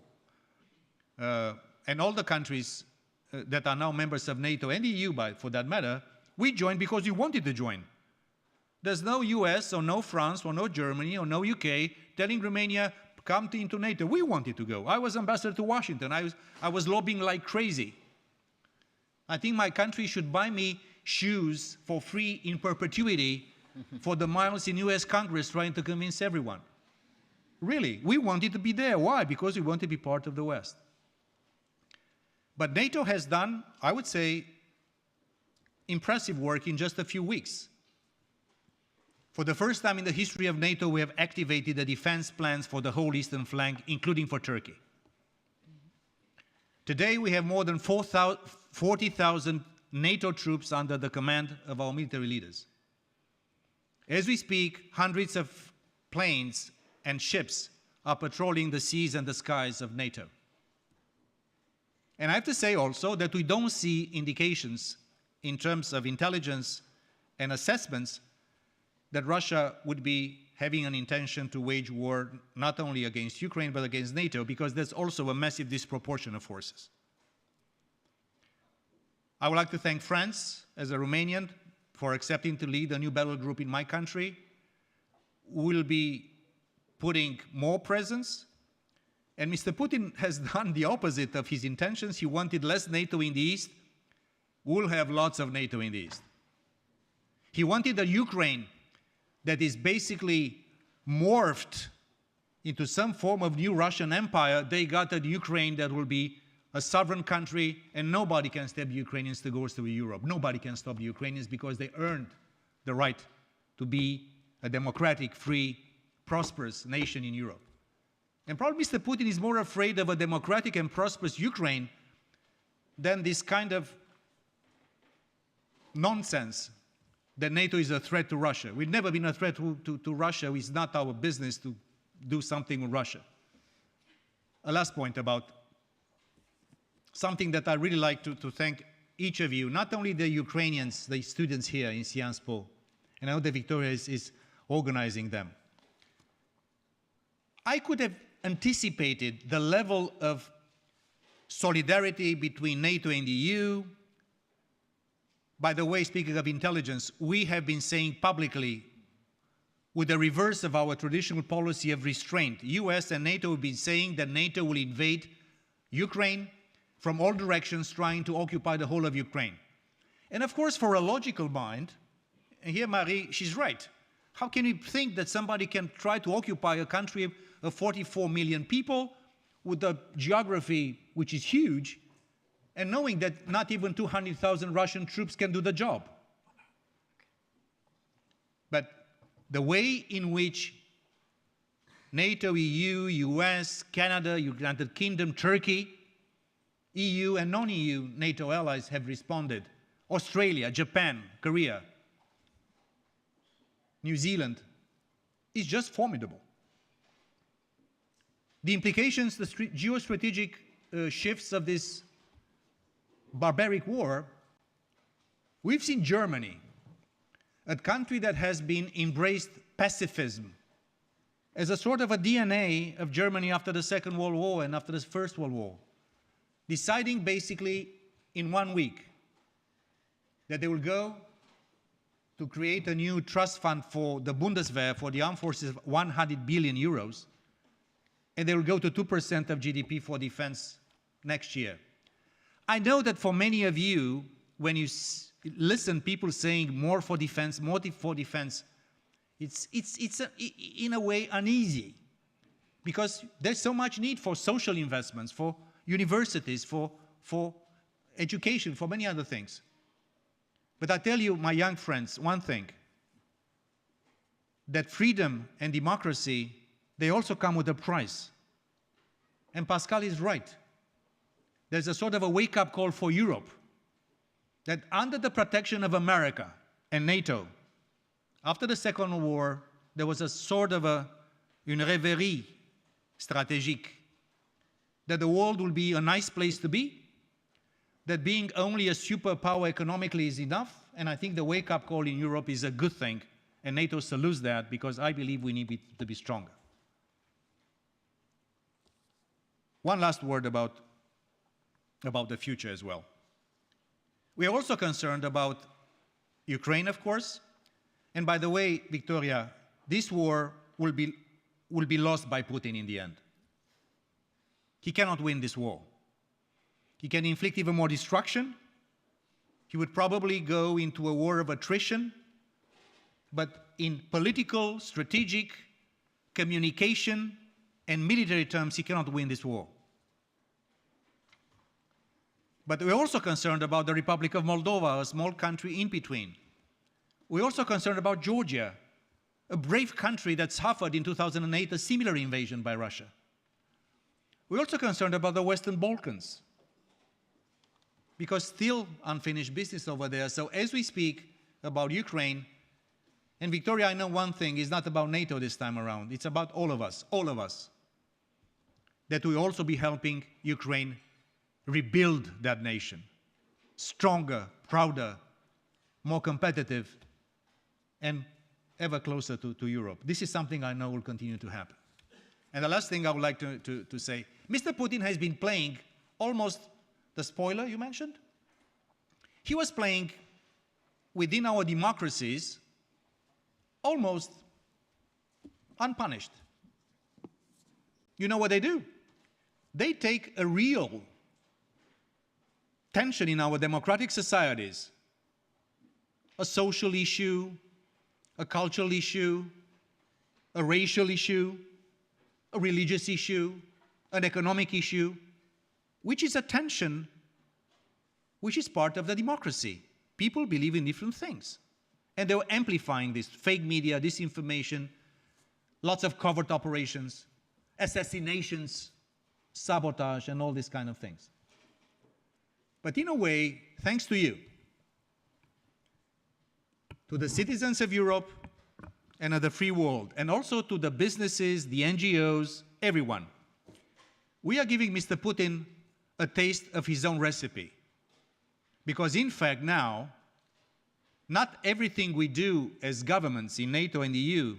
And all the countries that are now members of NATO, and the EU for that matter, we joined because we wanted to join. There's no US or no France or no Germany or no UK telling Romania, come into NATO. We wanted to go. I was ambassador to Washington. I was lobbying like crazy. I think my country should buy me shoes for free in perpetuity for the miles in US Congress trying to convince everyone. Really, we wanted to be there. Why? Because we want to be part of the West. But NATO has done, I would say, impressive work in just a few weeks. For the first time in the history of NATO, we have activated the defense plans for the whole eastern flank, including for Turkey. Today, we have more than 40,000 NATO troops under the command of our military leaders. As we speak, hundreds of planes and ships are patrolling the seas and the skies of NATO. And I have to say also that we don't see indications in terms of intelligence and assessments that Russia would be having an intention to wage war not only against Ukraine but against NATO, because there's also a massive disproportion of forces. I would like to thank France, as a Romanian, for accepting to lead a new battle group in my country. We'll be putting more presence. And Mr. Putin has done the opposite of his intentions. He wanted less NATO in the East. We'll have lots of NATO in the East. He wanted a Ukraine that is basically morphed into some form of new Russian empire. They got a Ukraine that will be a sovereign country, and nobody can stop the Ukrainians to go through Europe. Nobody can stop the Ukrainians because they earned the right to be a democratic, free, prosperous nation in Europe. And probably Mr. Putin is more afraid of a democratic and prosperous Ukraine than this kind of nonsense that NATO is a threat to Russia. We've never been a threat to Russia. It's not our business to do something with Russia. A last point about something that I really like to thank each of you, not only the Ukrainians, the students here in Sciences Po, and I know that Viktoriia is organizing them. I could have anticipated the level of solidarity between NATO and the EU. By the way, speaking of intelligence, we have been saying publicly, with the reverse of our traditional policy of restraint, US and NATO have been saying that NATO will invade Ukraine from all directions, trying to occupy the whole of Ukraine. And of course, for a logical mind, and here Marie, she's right, how can you think that somebody can try to occupy a country of 44 million people with a geography which is huge, and knowing that not even 200,000 Russian troops can do the job. But the way in which NATO, EU, US, Canada, United Kingdom, Turkey, EU and non-EU NATO allies have responded, Australia, Japan, Korea, New Zealand, is just formidable. The implications, the geostrategic shifts of this barbaric war, we've seen Germany, a country that has been embraced pacifism as a sort of a DNA of Germany after the Second World War and after the First World War, deciding basically in 1 week that they will go to create a new trust fund for the Bundeswehr, for the armed forces, of 100 billion euros, and they will go to 2% of GDP for defense next year. I know that for many of you, when you listen people saying more for defense, it's in a way uneasy, because there's so much need for social investments, for universities, for education, for many other things. But I tell you, my young friends, one thing, that freedom and democracy, they also come with a price. And Pascal is right. There's a sort of a wake-up call for Europe, that under the protection of America and NATO, after the Second World War, there was a sort of une rêverie stratégique, that the world will be a nice place to be, that being only a superpower economically is enough, and I think the wake-up call in Europe is a good thing, and NATO salutes that, because I believe we need to be stronger. One last word about the future as well. We are also concerned about Ukraine, of course, and by the way, Viktoriia, this war will be lost by Putin in the end. He cannot win this war. He can inflict even more destruction. He would probably go into a war of attrition, but in political, strategic, communication, and military terms, he cannot win this war. But we're also concerned about the Republic of Moldova, a small country in between. We're also concerned about Georgia, a brave country that suffered in 2008 a similar invasion by Russia. We're also concerned about the Western Balkans, because still unfinished business over there. So as we speak about Ukraine, and Viktoriia, I know one thing, it's not about NATO this time around, it's about all of us, that we also be helping Ukraine rebuild that nation, stronger, prouder, more competitive, and ever closer to Europe. This is something I know will continue to happen. And the last thing I would like to say, Mr. Putin has been playing almost the spoiler you mentioned. He was playing within our democracies almost unpunished. You know what they do? They take a real tension in our democratic societies, a social issue, a cultural issue, a racial issue, a religious issue, an economic issue, which is a tension which is part of the democracy. People believe in different things. And they were amplifying this fake media, disinformation, lots of covert operations, assassinations, sabotage, and all these kind of things. But in a way, thanks to you, to the citizens of Europe and of the free world, and also to the businesses, the NGOs, everyone, we are giving Mr. Putin a taste of his own recipe. Because in fact now, not everything we do as governments in NATO and the EU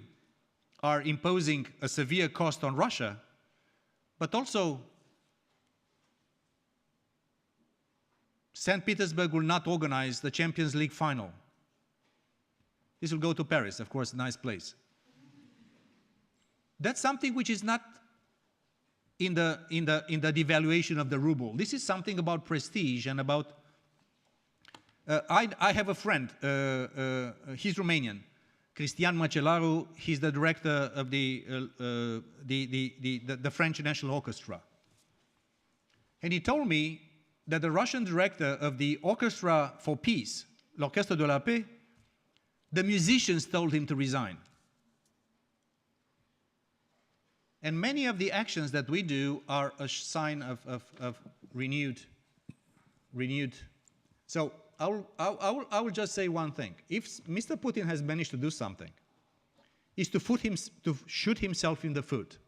are imposing a severe cost on Russia, but also St. Petersburg will not organize the Champions League final. This will go to Paris, of course, a nice place. That's something which is not in the devaluation of the ruble. This is something about prestige and about... I have a friend, he's Romanian, Cristian Măcelaru. He's the director of the French National Orchestra. And he told me that the Russian director of the Orchestra for Peace, l'Orchestre de la Paix, the musicians told him to resign. And many of the actions that we do are a sign of renewed. So I will just say one thing. If Mr. Putin has managed to do something, is to shoot himself in the foot.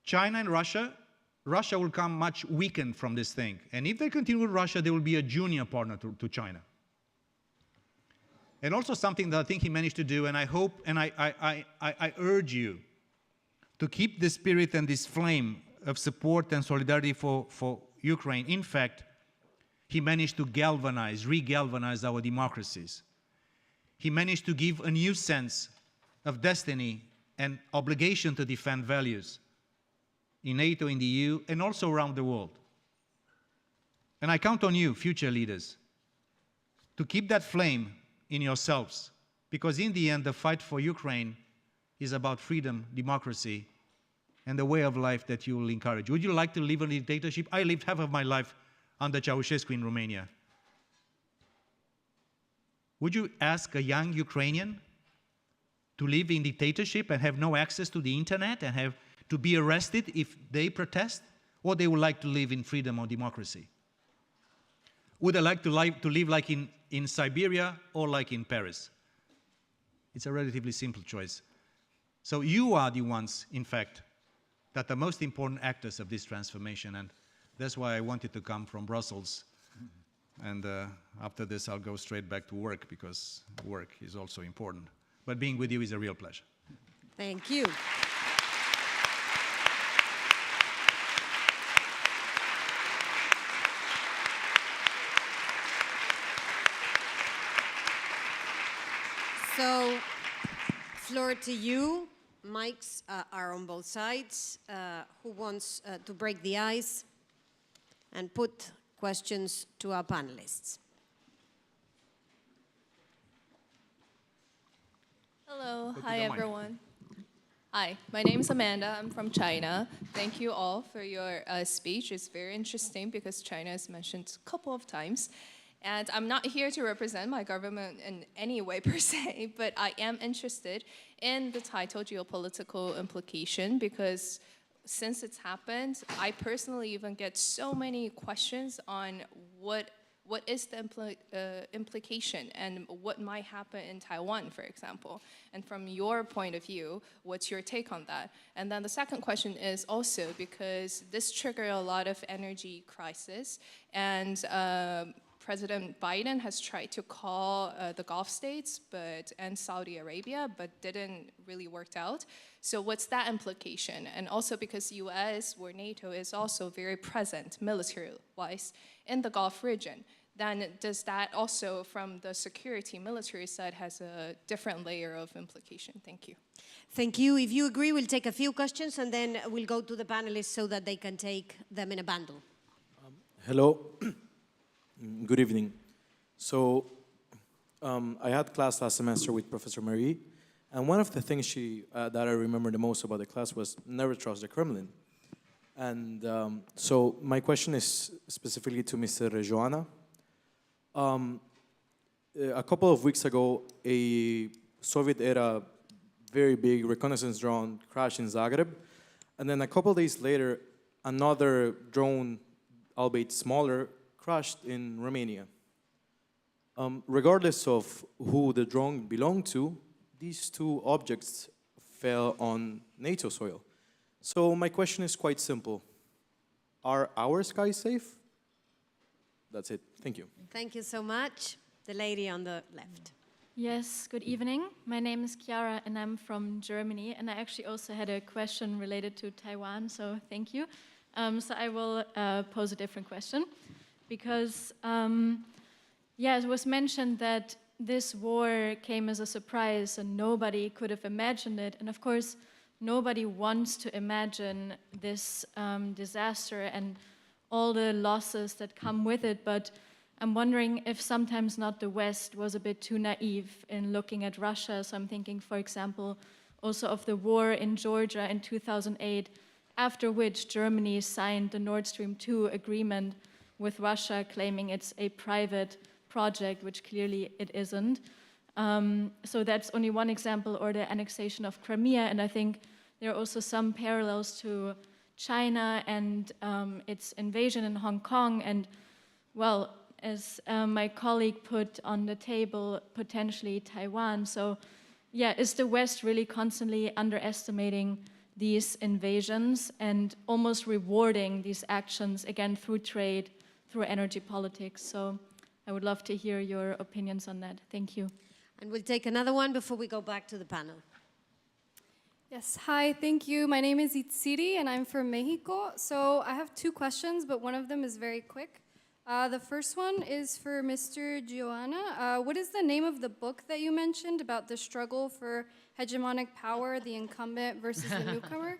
China and Russia will come much weakened from this thing. And if they continue with Russia, they will be a junior partner to China. And also something that I think he managed to do, and I hope, and I urge you to keep the spirit and this flame of support and solidarity for Ukraine. In fact, he managed to re-galvanize our democracies. He managed to give a new sense of destiny and obligation to defend values in NATO, in the EU, and also around the world. And I count on you, future leaders, to keep that flame in yourselves, because in the end, the fight for Ukraine is about freedom, democracy, and the way of life that you will encourage. Would you like to live in a dictatorship? I lived half of my life under Ceausescu in Romania. Would you ask a young Ukrainian to live in dictatorship and have no access to the internet and have to be arrested if they protest? Or they would like to live in freedom or democracy? Would they like to live like in Siberia or like in Paris? It's a relatively simple choice. So you are the ones, in fact, that are the most important actors of this transformation, and that's why I wanted to come from Brussels. And after this, I'll go straight back to work, because work is also important. But being with you is a real pleasure. Thank you. So, floor to you. Mics are on both sides. Who wants to break the ice and put questions to our panelists? Hello, hi everyone. Hi, my name is Amanda. I'm from China. Thank you all for your speech. It's very interesting because China is mentioned a couple of times. And I'm not here to represent my government in any way per se, but I am interested in the title Geopolitical Implication, because since it's happened, I personally even get so many questions on what is the implication and what might happen in Taiwan, for example. And from your point of view, what's your take on that? And then the second question is also because this triggered a lot of energy crisis, and President Biden has tried to call the Gulf states and Saudi Arabia, but didn't really work out. So what's that implication? And also because US, where NATO is also very present military-wise in the Gulf region, then does that also, from the security military side, has a different layer of implication? Thank you. Thank you. If you agree, we'll take a few questions and then we'll go to the panelists so that they can take them in a bundle. Hello. Good evening. So I had class last semester with Professor Marie, and one of the things that I remember the most about the class was never trust the Kremlin. And so my question is specifically to Mr. Geoana. A couple of weeks ago, a Soviet-era very big reconnaissance drone crashed in Zagreb, and then a couple of days later, another drone, albeit smaller, crashed in Romania. Regardless of who the drone belonged to, these two objects fell on NATO soil. So my question is quite simple. Are our skies safe? That's it. Thank you. Thank you so much. The lady on the left. Yes, good evening. My name is Chiara and I'm from Germany, and I actually also had a question related to Taiwan, so thank you. So I will pose a different question. Because, it was mentioned that this war came as a surprise and nobody could have imagined it. And of course, nobody wants to imagine this disaster and all the losses that come with it. But I'm wondering if sometimes not the West was a bit too naive in looking at Russia. So I'm thinking, for example, also of the war in Georgia in 2008 after which Germany signed the Nord Stream 2 agreement with Russia, claiming it's a private project, which clearly it isn't. So that's only one example, or the annexation of Crimea, and I think there are also some parallels to China and its invasion in Hong Kong, and well, as my colleague put on the table, potentially Taiwan. So yeah, is the West really constantly underestimating these invasions and almost rewarding these actions, again, through trade, through energy politics? So I would love to hear your opinions on that. Thank you. And we'll take another one before we go back to the panel. Yes, hi, thank you. My name is Itziri, and I'm from Mexico. So I have two questions, but one of them is very quick. The first one is for Mr. Geoana. What is the name of the book that you mentioned about the struggle for hegemonic power, the incumbent versus the newcomer?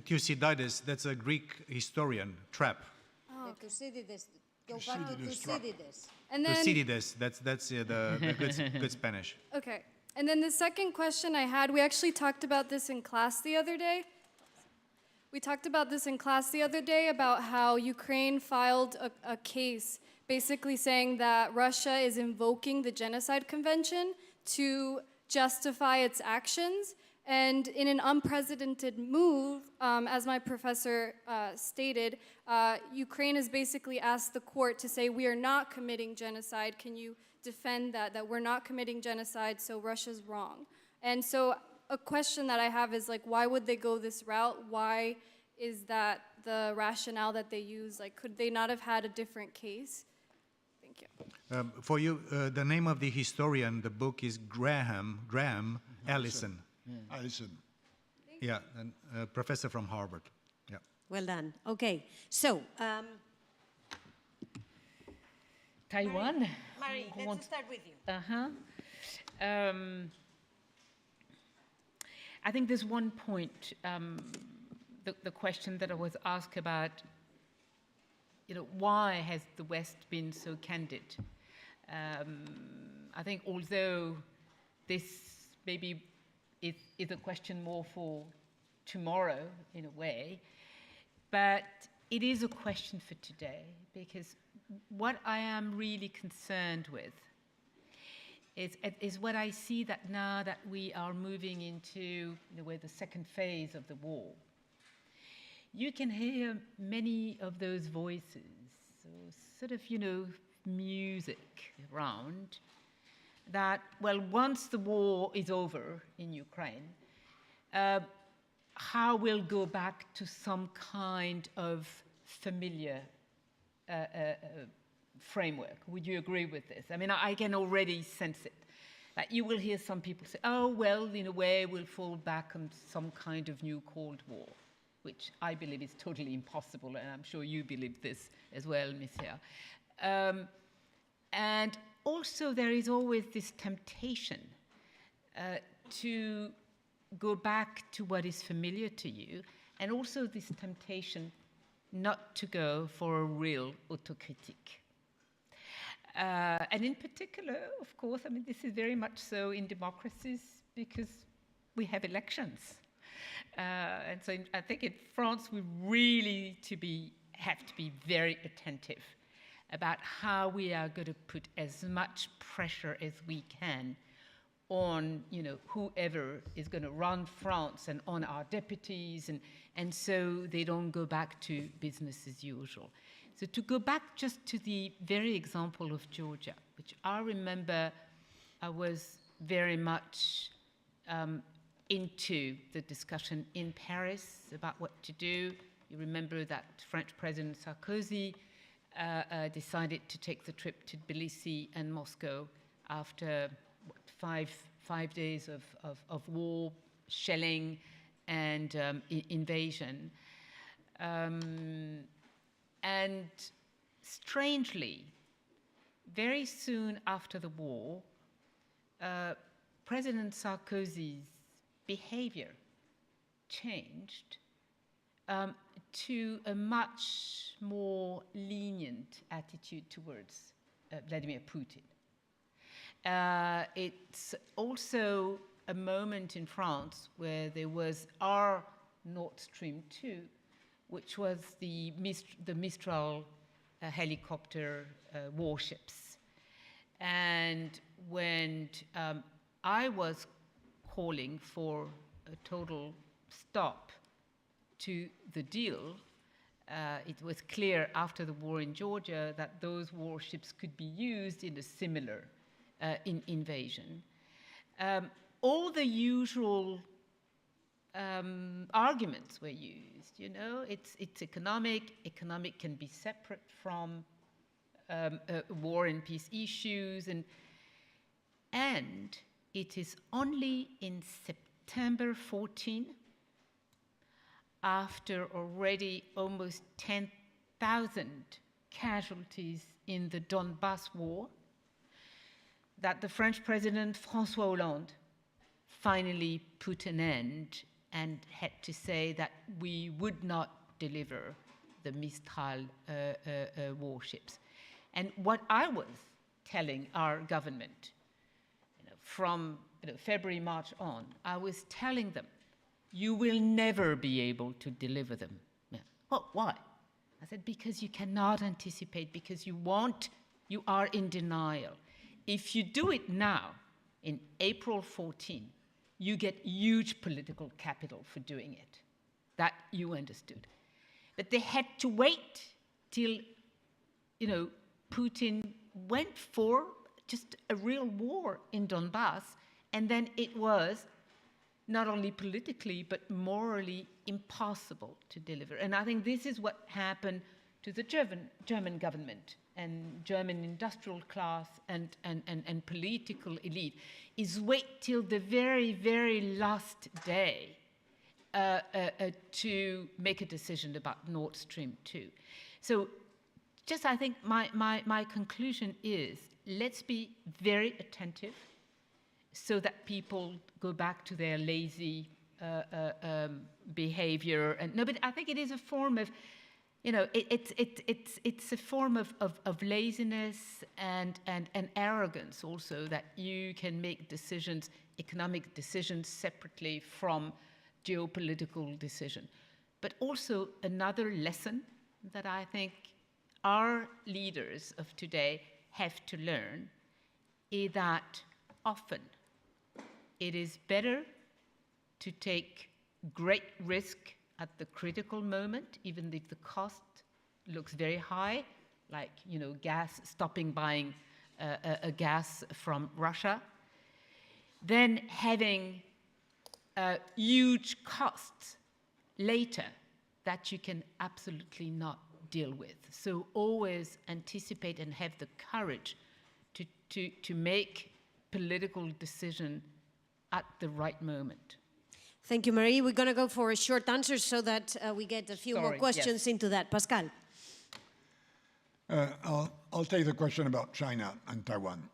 Thucydides, that's a Greek historian, trap. Oh, okay. Thucydides. Go back to Thucydides. And then, Thucydides, that's the good Spanish. okay. And then the second question I had, we actually talked about this in class the other day. We talked about this in class the other day about how Ukraine filed a case basically saying that Russia is invoking the Genocide Convention to justify its actions. And in an unprecedented move, as my professor stated, Ukraine has basically asked the court to say, we are not committing genocide. Can you defend that we're not committing genocide, so Russia's wrong? And so a question that I have is, like, why would they go this route? Why is that the rationale that they use? Like, could they not have had a different case? Thank you. For you, the name of the historian, the book is Graham Allison. Allison. Yeah, and professor from Harvard. Yeah. Well done. Okay, so Taiwan? Marie, let's start with you. I think there's one point, the question that I was asked about, why has the West been so candid? I think although this maybe is a question more for tomorrow in a way, but it is a question for today, because what I am really concerned with is what I see that now that we are moving into the second phase of the war. You can hear many of those voices, so sort of, music around that, well, once the war is over in Ukraine, how we'll go back to some kind of familiar framework. Would you agree with this? I mean, I can already sense it. That you will hear some people say, oh, well, in a way, we'll fall back on some kind of new Cold War, which I believe is totally impossible, and I'm sure you believe this as well, Mircea. And also, there is always this temptation to go back to what is familiar to you, and also this temptation not to go for a real autocritique. And in particular, of course, I mean, this is very much so in democracies because we have elections. And so I think in France, we really have to be very attentive about how we are going to put as much pressure as we can on, whoever is going to run France and on our deputies, and so they don't go back to business as usual. So to go back just to the very example of Georgia, which I remember I was very much into the discussion in Paris about what to do. You remember that French President Sarkozy decided to take the trip to Tbilisi and Moscow after 5 days of war, shelling, and invasion. And strangely, very soon after the war, President Sarkozy's behavior changed to a much more lenient attitude towards Vladimir Putin. It's also a moment in France where there was our Nord Stream 2, which was the Mistral helicopter warships. And when I was calling for a total stop to the deal, it was clear after the war in Georgia that those warships could be used in a similar invasion. All the usual arguments were used, you know, it's economic can be separate from war and peace issues, and it is only in September 14, after already almost 10,000 casualties in the Donbass war, that the French president François Hollande finally put an end and had to say that we would not deliver the Mistral warships. And what I was telling our government, from February, March on, I was telling them, you will never be able to deliver them. Yeah. Oh, why? I said, because you cannot anticipate, because you are in denial. If you do it now, in April 14, you get huge political capital for doing it. That you understood. But they had to wait till, Putin went for just a real war in Donbass, and then it was not only politically, but morally impossible to deliver. And I think this is what happened to the German government and German industrial class and political elite, is wait till the very, very last day to make a decision about Nord Stream 2. So just I think my conclusion is, let's be very attentive so that people go back to their lazy behavior. And no, but I think it is a form of, it's a form of laziness and arrogance also, that you can make decisions, economic decisions, separately from geopolitical decision. But also another lesson that I think our leaders of today have to learn is that often it is better to take great risk at the critical moment, even if the cost looks very high, like stopping buying a gas from Russia, than having huge costs later that you can absolutely not deal with. So always anticipate and have the courage to make political decision at the right moment. Thank you, Marie. We're going to go for a short answer so that we get a few more questions into that. Pascal. I'll take the question about China and Taiwan.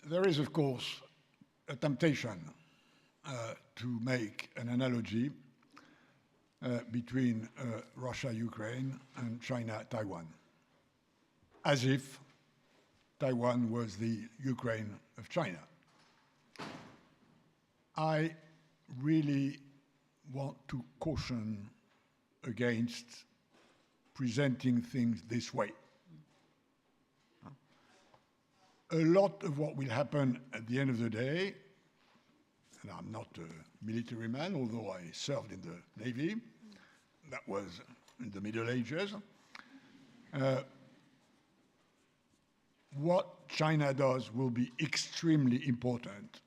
There is, of course, a temptation to make an analogy between Russia, Ukraine, and China, Taiwan, as if Taiwan was the Ukraine of China. I really want to caution against presenting things this way. A lot of what will happen at the end of the day, and I'm not a military man, although I served in the Navy, that was in the Middle Ages. What China does will be extremely important,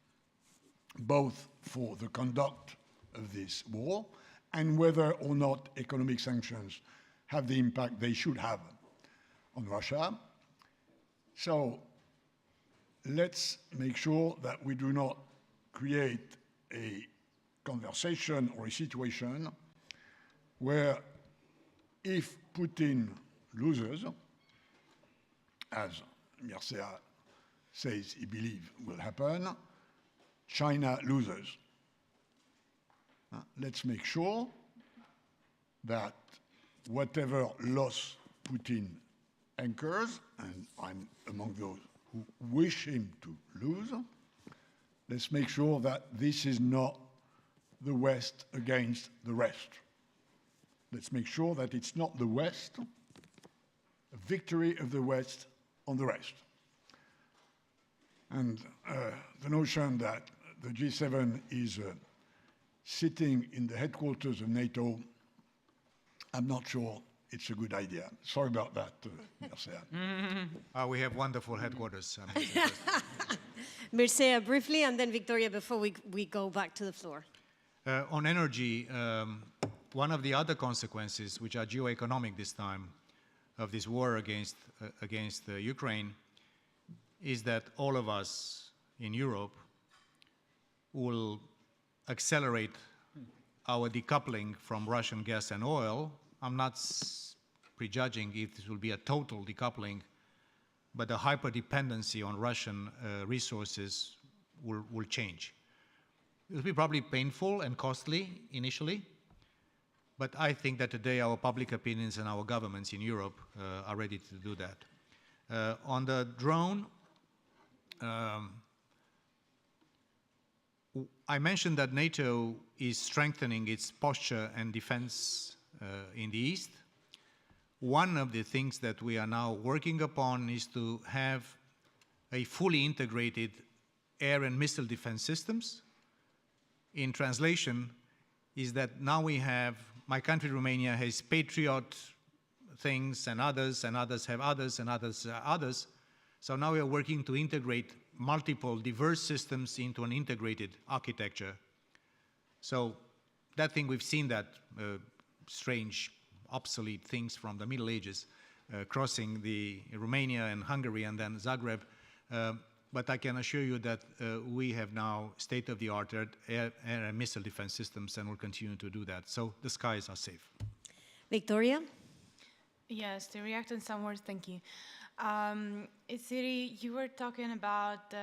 both for the conduct of this war and whether or not economic sanctions have the impact they should have on Russia. So let's make sure that we do not create a conversation or a situation where if Putin loses, as Mircea says he believes will happen, China loses. Let's make sure that whatever loss Putin incurs, and I'm among those who wish him to lose, let's make sure that this is not the West against the rest. Let's make sure that it's not the West, a victory of the West on the rest. And the notion that the G7 is sitting in the headquarters of NATO, I'm not sure it's a good idea. Sorry about that, Mircea. We have wonderful headquarters. Mircea, briefly, and then Viktoriia before we go back to the floor. On energy, one of the other consequences, which are geoeconomic this time, of this war against Ukraine, is that all of us in Europe will accelerate our decoupling from Russian gas and oil. I'm not prejudging if this will be a total decoupling, but the hyper-dependency on Russian resources will change. It will be probably painful and costly initially, but I think that today our public opinions and our governments in Europe are ready to do that. On the drone, I mentioned that NATO is strengthening its posture and defense in the East. One of the things that we are now working upon is to have a fully integrated air and missile defense systems. In translation, is that now we have, my country Romania has Patriot things and others have others and others have others. So now we are working to integrate multiple diverse systems into an integrated architecture. So that thing, we've seen that strange, obsolete things from the Middle Ages crossing the Romania and Hungary and then Zagreb. But I can assure you that we have now state-of-the-art air and missile defense systems and will continue to do that. So the skies are safe. Viktoriia? Yes, to react in some words, thank you. CERI, you were talking about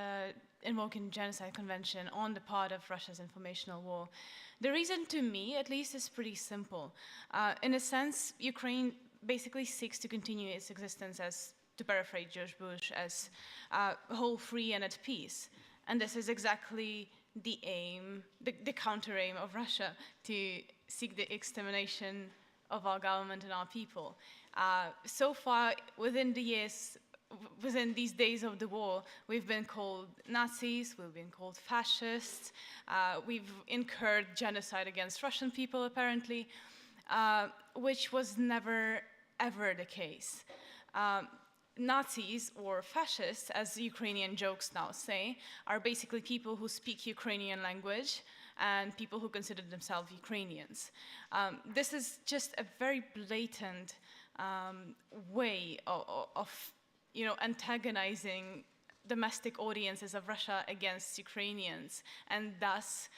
invoking Genocide Convention on the part of Russia's informational war. The reason, to me at least, is pretty simple. In a sense, Ukraine basically seeks to continue its existence as, to paraphrase George Bush, as whole, free, and at peace. And this is exactly the aim, the counter-aim of Russia, to seek the extermination of our government and our people. So far, within the years, within these days of the war, we've been called Nazis, we've been called fascists, we've incurred genocide against Russian people, apparently, which was never, ever the case. Nazis, or fascists, as Ukrainian jokes now say, are basically people who speak Ukrainian language and people who consider themselves Ukrainians. This is just a very blatant way of antagonizing domestic audiences of Russia against Ukrainians, and thus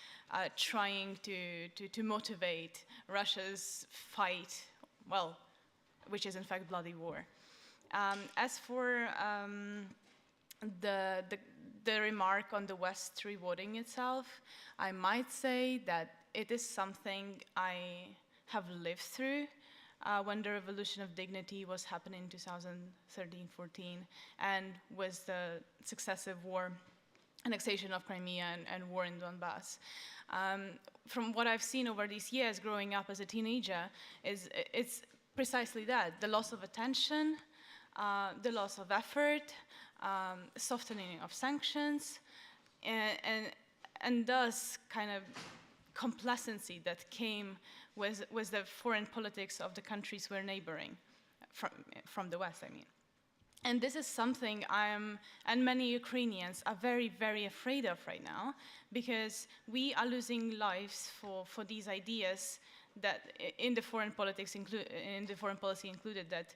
trying to motivate Russia's fight, well, which is in fact bloody war. As for the remark on the West rewarding itself, I might say that it is something I have lived through when the revolution of dignity was happening in 2013-14, and with the successive war, annexation of Crimea and war in Donbass. From what I've seen over these years growing up as a teenager, it's precisely that, the loss of attention, the loss of effort, softening of sanctions, and thus kind of complacency that came with the foreign politics of the countries we're neighboring, from the West, I mean. And this is something and many Ukrainians are very, very afraid of right now, because we are losing lives for these ideas that in the foreign politics in the foreign policy included, that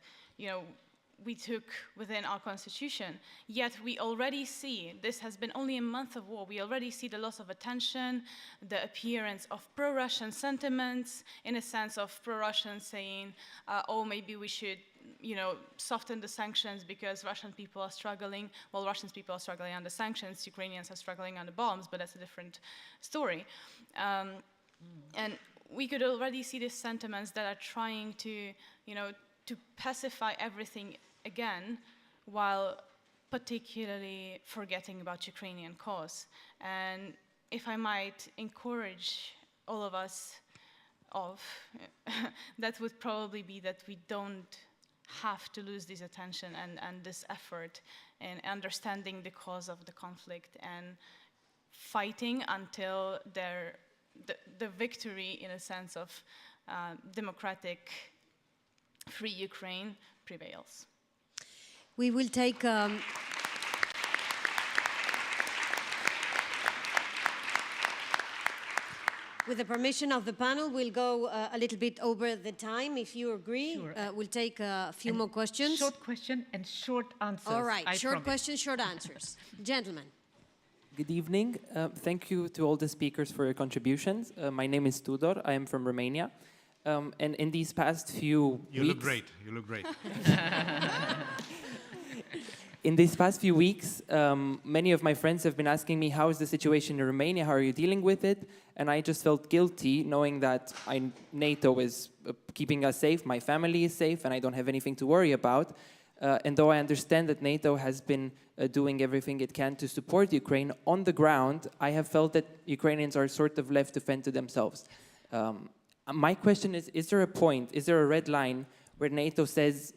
we took within our constitution. Yet we already see, this has been only a month of war, we already see the loss of attention, the appearance of pro-Russian sentiments, in a sense of pro-Russian saying, oh, maybe we should soften the sanctions because Russian people are struggling. Well, Russian people are struggling under sanctions, Ukrainians are struggling under bombs, but that's a different story. And we could already see these sentiments that are trying to pacify everything again, while particularly forgetting about Ukrainian cause. And if I might encourage all of us of, that would probably be that we don't have to lose this attention and this effort in understanding the cause of the conflict and fighting until the victory, in a sense of democratic, free Ukraine, prevails. We will take... with the permission of the panel, we'll go a little bit over the time, if you agree. Sure. We'll take a few more questions. Short question and short answers. All right, I short promise. questions, short answers. Gentlemen. Good evening. Thank you to all the speakers for your contributions. My name is Tudor. I am from Romania. And in these past few weeks... You look great. You look great. In these past few weeks, many of my friends have been asking me, how is the situation in Romania? How are you dealing with it? And I just felt guilty knowing that NATO is keeping us safe, my family is safe, and I don't have anything to worry about. And though I understand that NATO has been doing everything it can to support Ukraine, on the ground, I have felt that Ukrainians are sort of left to fend to themselves. My question is there a point, is there a red line where NATO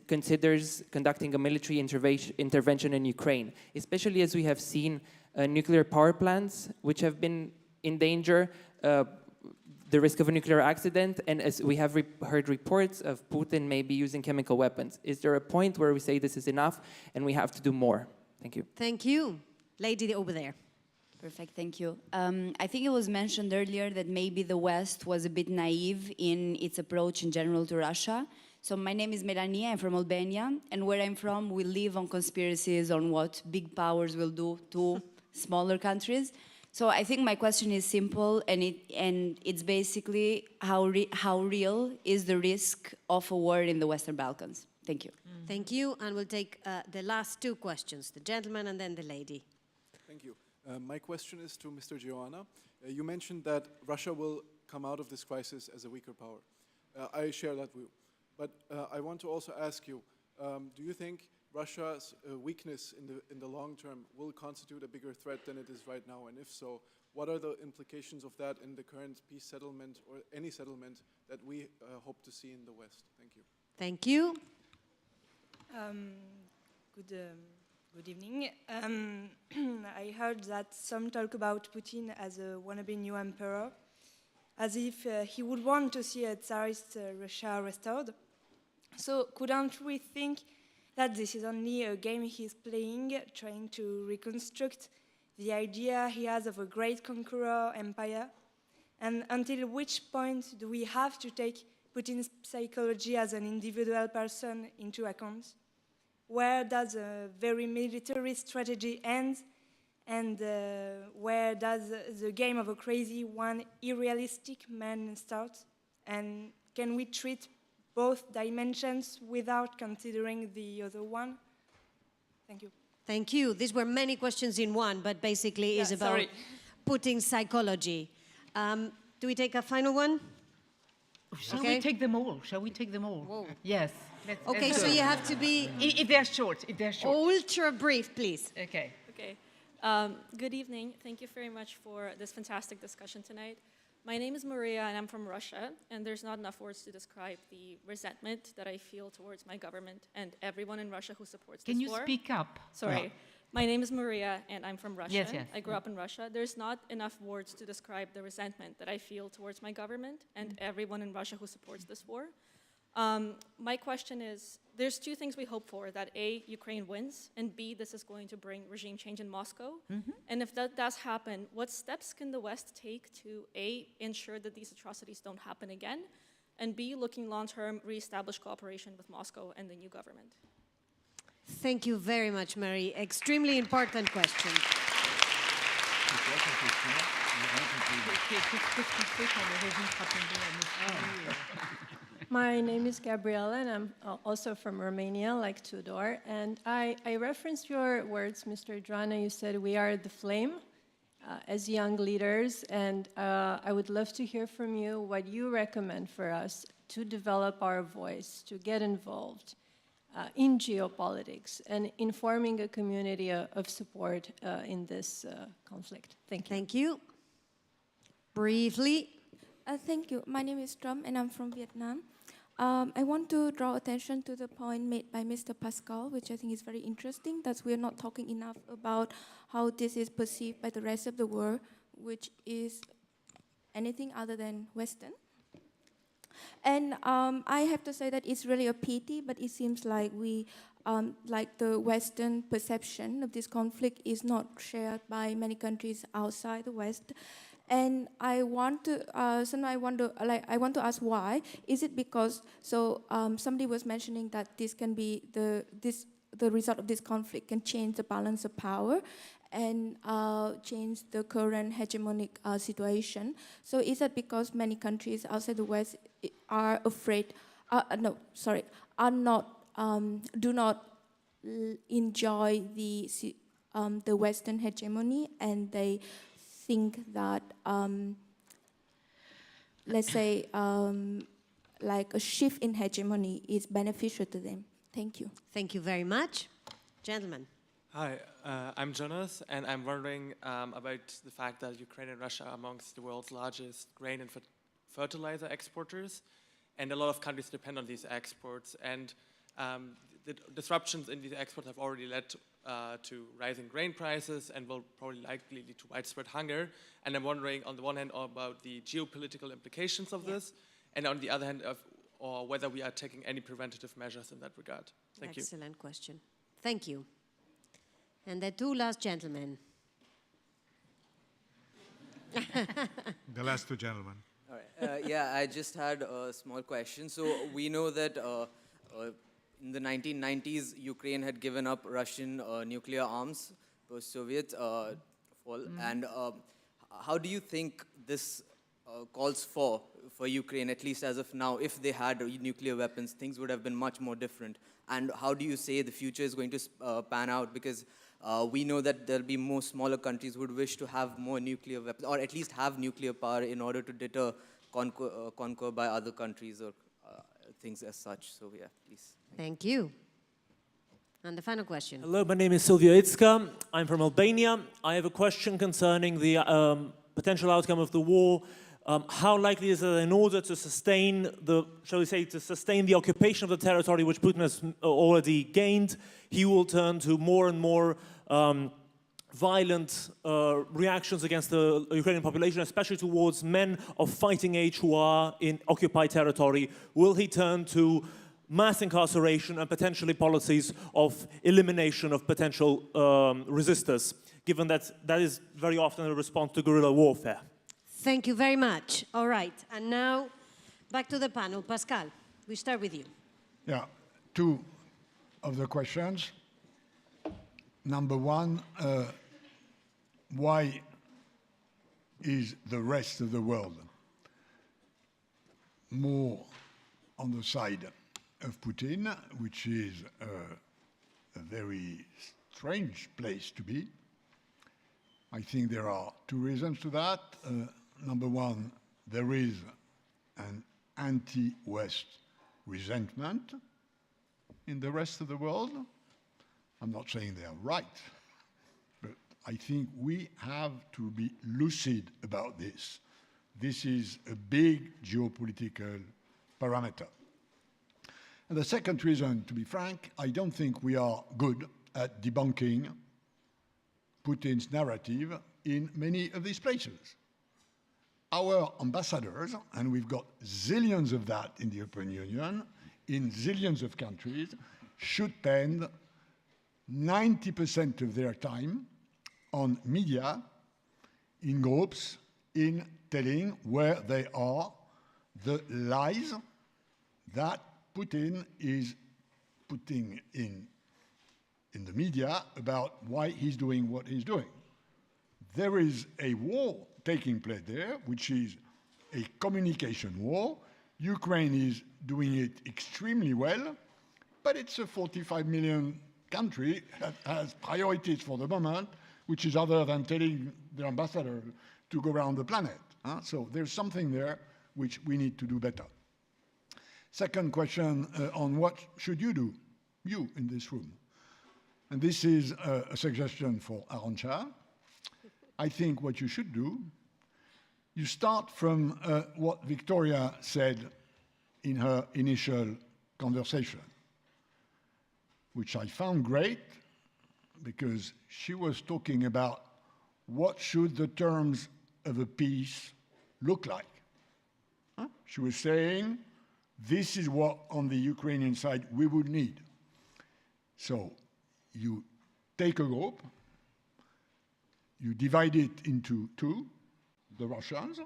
considers conducting a military intervention in Ukraine, especially as we have seen nuclear power plants which have been in danger, the risk of a nuclear accident, and as we have heard reports of Putin maybe using chemical weapons. Is there a point where we say this is enough and we have to do more? Thank you. Thank you. Lady over there. Perfect, thank you. I think it was mentioned earlier that maybe the West was a bit naive in its approach in general to Russia. So my name is Melanie, I'm from Albania, and where I'm from, we live on conspiracies on what big powers will do to smaller countries. So I think my question is simple, and it's basically how real is the risk of a war in the Western Balkans? Thank you. Thank you, and we'll take the last two questions, the gentleman and then the lady. Thank you. My question is to Mr. Geoana. You mentioned that Russia will come out of this crisis as a weaker power. I share that view. But I want to also ask you, do you think Russia's weakness in the long term will constitute a bigger threat than it is right now? And if so, what are the implications of that in the current peace settlement or any settlement that we hope to see in the West? Thank you. Thank you. Good evening. I heard that some talk about Putin as a wannabe new emperor, as if he would want to see a Tsarist Russia restored. So couldn't we think that this is only a game he's playing, trying to reconstruct the idea he has of a great conqueror empire? And until which point do we have to take Putin's psychology as an individual person into account? Where does a very military strategy end? And where does the game of a crazy one unrealistic man start? And can we treat both dimensions without considering the other one? Thank you. Thank you. These were many questions in one, but basically is about Putin's psychology. Do we take a final one? Shall we take them all? Shall we take them all? Whoa. Yes. Okay, so you have to be... If they're short, ultra brief, please. Okay. Okay. Good evening. Thank you very much for this fantastic discussion tonight. My name is Mircea, and I'm from Russia, and there's not enough words to describe the resentment that I feel towards my government and everyone in Russia who supports this war. Can you speak up? Sorry. Yeah. My name is Mircea, and I'm from Russia. Yes, yes. I grew up in Russia. There's not enough words to describe the resentment that I feel towards my government and everyone in Russia who supports this war. My question is, there's two things we hope for, that A, Ukraine wins, and B, this is going to bring regime change in Moscow. And if that does happen, what steps can the West take to A, ensure that these atrocities don't happen again, and B, looking long-term, reestablish cooperation with Moscow and the new government? Thank you very much, Mary. Extremely important question. My name is Gabriela, and I'm also from Romania, like Tudor. And I referenced your words, Mr. Geoana. You said we are the flame as young leaders, and I would love to hear from you what you recommend for us to develop our voice, to get involved in geopolitics and in forming a community of support in this conflict. Thank you. Thank you. Briefly. Thank you. My name is Trump, and I'm from Vietnam. I want to draw attention to the point made by Mr. Pascal, which I think is very interesting, that we're not talking enough about how this is perceived by the rest of the world, which is anything other than Western. And I have to say that it's really a pity, but it seems like like the Western perception of this conflict is not shared by many countries outside the West. And I want to, I want to ask why. Is it because, somebody was mentioning that this can be, the result of this conflict can change the balance of power and change the current hegemonic situation. So is that because many countries outside the West are afraid, do not enjoy the Western hegemony, and they think that, let's say, like a shift in hegemony is beneficial to them? Thank you. Thank you very much. Gentlemen. Hi, I'm Jonas, and I'm wondering about the fact that Ukraine and Russia are amongst the world's largest grain and fertilizer exporters, and a lot of countries depend on these exports. And the disruptions in these exports have already led to rising grain prices and will probably likely lead to widespread hunger. And I'm wondering, on the one hand, about the geopolitical implications of this, and on the other hand, or whether we are taking any preventative measures in that regard. Thank you. Excellent question. Thank you. And the two last gentlemen. The last two gentlemen. All right. Yeah, I just had a small question. So we know that in the 1990s, Ukraine had given up Russian nuclear arms post-Soviet fall. And how do you think this calls for Ukraine, at least as of now? If they had nuclear weapons, things would have been much more different. And how do you say the future is going to pan out? Because we know that there'll be more smaller countries who would wish to have more nuclear weapons, or at least have nuclear power in order to deter conquer by other countries or things as such. So yeah, please. Thank you. And the final question. Hello, my name is Silvio Itzka. I'm from Albania. I have a question concerning the potential outcome of the war. How likely is it that in order to sustain the occupation of the territory which Putin has already gained, he will turn to more and more violent reactions against the Ukrainian population, especially towards men of fighting age who are in occupied territory? Will he turn to mass incarceration and potentially policies of elimination of potential resistors, given that that is very often a response to guerrilla warfare? Thank you very much. All right, and now back to the panel. Pascal, we start with you. Yeah, two of the questions. Number one, why is the rest of the world more on the side of Putin, which is a very strange place to be? I think there are two reasons to that. Number one, there is an anti-West resentment in the rest of the world. I'm not saying they are right, but I think we have to be lucid about this. This is a big geopolitical parameter. And the second reason, to be frank, I don't think we are good at debunking Putin's narrative in many of these places. Our ambassadors, and we've got zillions of that in the European Union, in zillions of countries, should spend 90% of their time on media, in groups, in telling where they are, the lies that Putin is putting in the media about why he's doing what he's doing. There is a war taking place there, which is a communication war. Ukraine is doing it extremely well, but it's a 45 million country that has priorities for the moment, which is other than telling the ambassador to go around the planet. So there's something there which we need to do better. Second question on what should you do, you in this room? And this is a suggestion for Arancha. I think what you should do You start from what Viktoriia said in her initial conversation, which I found great because she was talking about what should the terms of a peace look like. She was saying, this is what on the Ukrainian side we would need. So you take a group, you divide it into two, the Russians,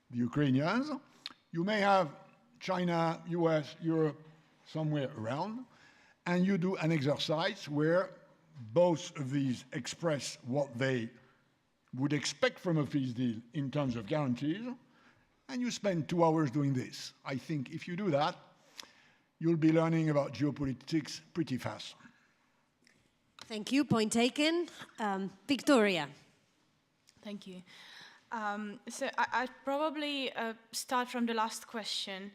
the Ukrainians. You may have China, US, Europe, somewhere around, and you do an exercise where both of these express what they would expect from a peace deal in terms of guarantees, and you spend 2 hours doing this. I think if you do that, you'll be learning about geopolitics pretty fast. Thank you. Point taken. Viktoriia. Thank you. So I'd probably start from the last question,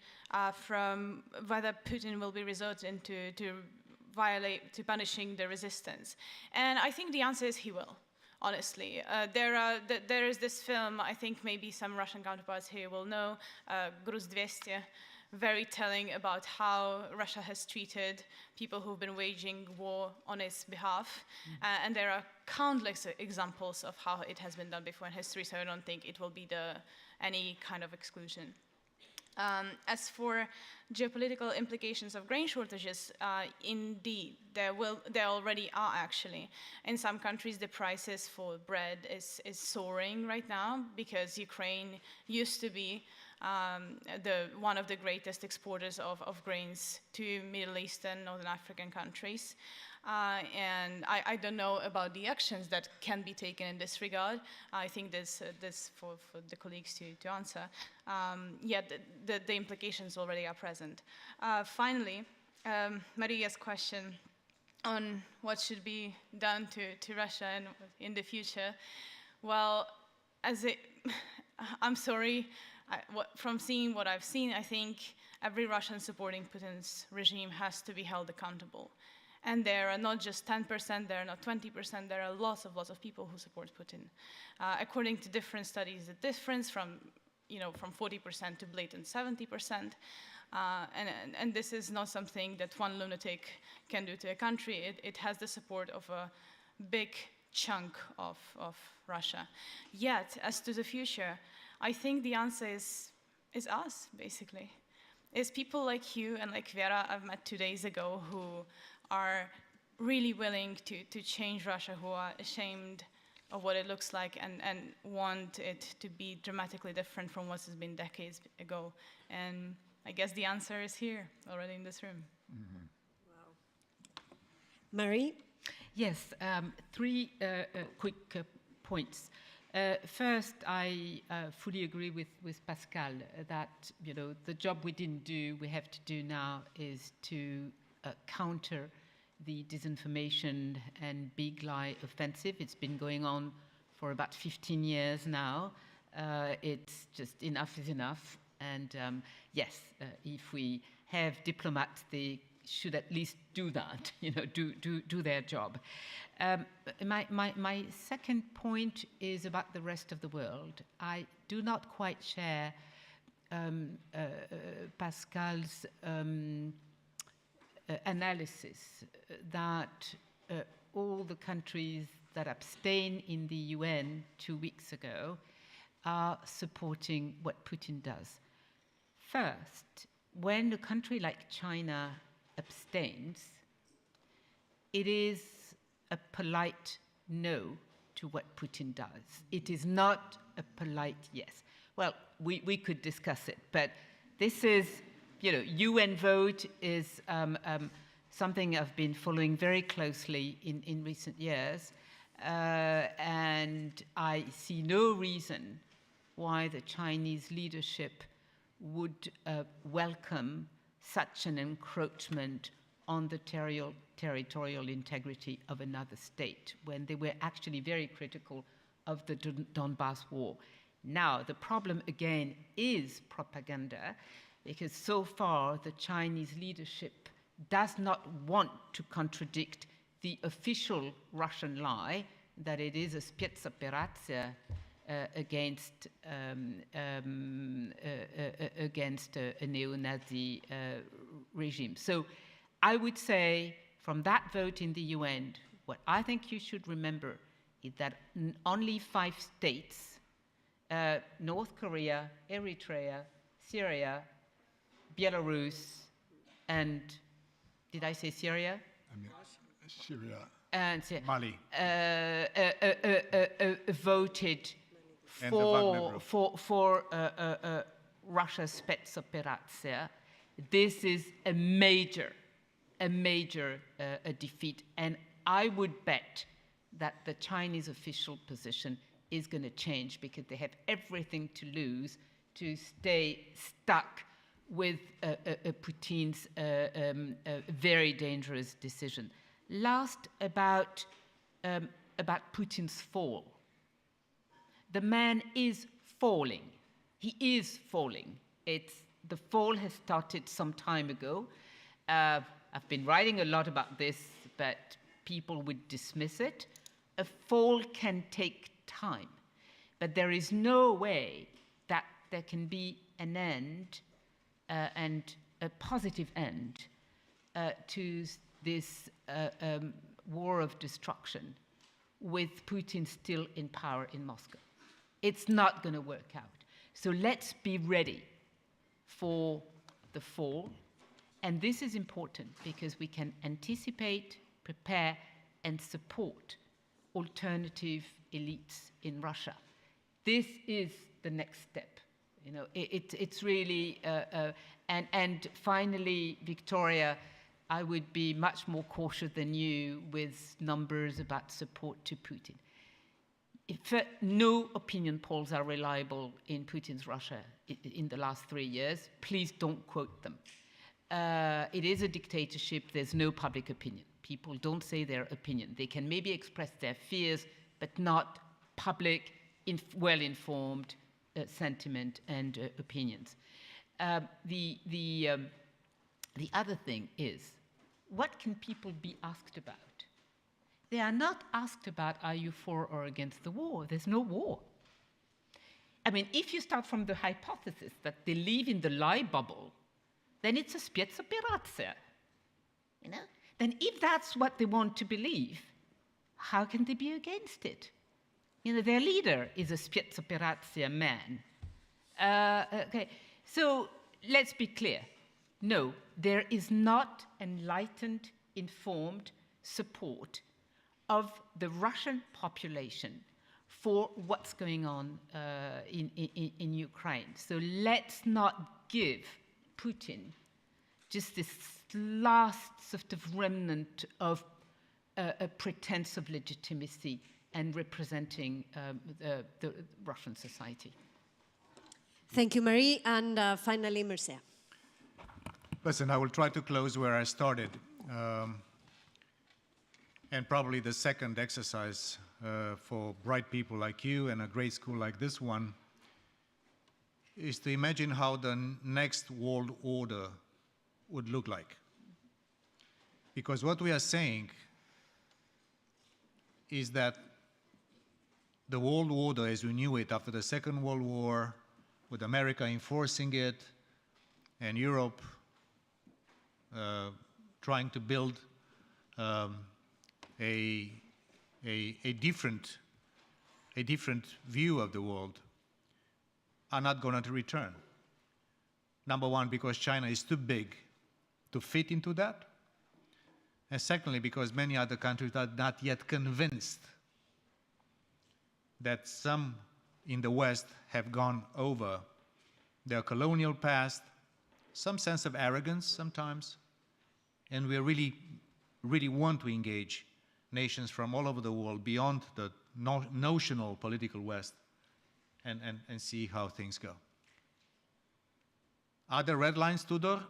from whether Putin will be resorting to punishing the resistance. And I think the answer is he will, honestly. There is this film, I think maybe some Russian counterparts here will know, Gruz 200, very telling about how Russia has treated people who've been waging war on its behalf. And there are countless examples of how it has been done before in history, so I don't think it will be any kind of exclusion. As for geopolitical implications of grain shortages, indeed, there already are actually. In some countries, the prices for bread is soaring right now because Ukraine used to be one of the greatest exporters of grains to Middle Eastern, Northern African countries. And I don't know about the actions that can be taken in this regard. I think this for the colleagues to answer. Yet the implications already are present. Finally, Maria's question on what should be done to Russia in the future. Well, I'm sorry, from seeing what I've seen, I think every Russian supporting Putin's regime has to be held accountable. And there are not just 10%, there are not 20%, there are lots of people who support Putin. According to different studies, the difference from 40% to blatant 70%. And this is not something that one lunatic can do to a country. It has the support of a big chunk of Russia. Yet, as to the future, I think the answer is us, basically. It's people like you and like Vera I've met 2 days ago who are really willing to change Russia, who are ashamed of what it looks like and want it to be dramatically different from what has been decades ago. And I guess the answer is here, already in this room. Mm-hmm. Wow. Marie? Yes, 3 quick points. First, I fully agree with Pascal that the job we didn't do, we have to do now is to counter the disinformation and big lie offensive. It's been going on for about 15 years now. It's just enough is enough. And yes, if we have diplomats, they should at least do that, do their job. My second point is about the rest of the world. I do not quite share Pascal's analysis that all the countries that abstained in the UN 2 weeks ago are supporting what Putin does. First, when a country like China abstains, it is a polite no to what Putin does. It is not a polite yes. Well, we could discuss it, but this is, UN vote is something I've been following very closely in recent years, and I see no reason why the Chinese leadership would welcome such an encroachment on the territorial integrity of another state, when they were actually very critical of the Donbass war. Now, the problem again is propaganda, because so far the Chinese leadership does not want to contradict the official Russian lie that it is a Spetsoperatia against a neo-Nazi regime. So I would say from that vote in the UN, what I think you should remember is that only 5 states, North Korea, Eritrea, Syria, Belarus, and did I say Syria? Syria. And Mali. Voted for Russia's Spetsoperacja. This is a major defeat, and I would bet that the Chinese official position is going to change because they have everything to lose to stay stuck with Putin's very dangerous decision. Last, about Putin's fall. The man is falling. He is falling. The fall has started some time ago. I've been writing a lot about this, but people would dismiss it. A fall can take time, but there is no way that there can be an end and a positive end to this war of destruction with Putin still in power in Moscow. It's not going to work out. So let's be ready for the fall. And this is important because we can anticipate, prepare, and support alternative elites in Russia. This is the next step. You know, it's really, and finally, Viktoriia, I would be much more cautious than you with numbers about support to Putin. No opinion polls are reliable in Putin's Russia in the last 3 years. Please don't quote them. It is a dictatorship. There's no public opinion. People don't say their opinion. They can maybe express their fears, but not public, well-informed sentiment and opinions. The other thing is, what can people be asked about? They are not asked about, are you for or against the war? There's no war. I mean, if you start from the hypothesis that they live in the lie bubble, then it's a Spetsoperacja, you know? Then if that's what they want to believe, how can they be against it? You know, their leader is a Spetsoperacja man. Okay, so let's be clear. No, there is not enlightened, informed support of the Russian population for what's going on in Ukraine. So let's not give Putin just this last sort of remnant of a pretense of legitimacy and representing the Russian society. Thank you, Marie. And finally, Mircea. Listen, I will try to close where I started. And probably the second exercise for bright people like you and a great school like this one is to imagine how the next world order would look like. Because what we are saying is that the world order as we knew it after the Second World War, with America enforcing it and Europe trying to build a different view of the world, are not going to return. Number one, because China is too big to fit into that. And secondly, because many other countries are not yet convinced that some in the West have gone over their colonial past, some sense of arrogance sometimes, and we really want to engage nations from all over the world beyond the notional political West and see how things go. Are there red lines, Tudor?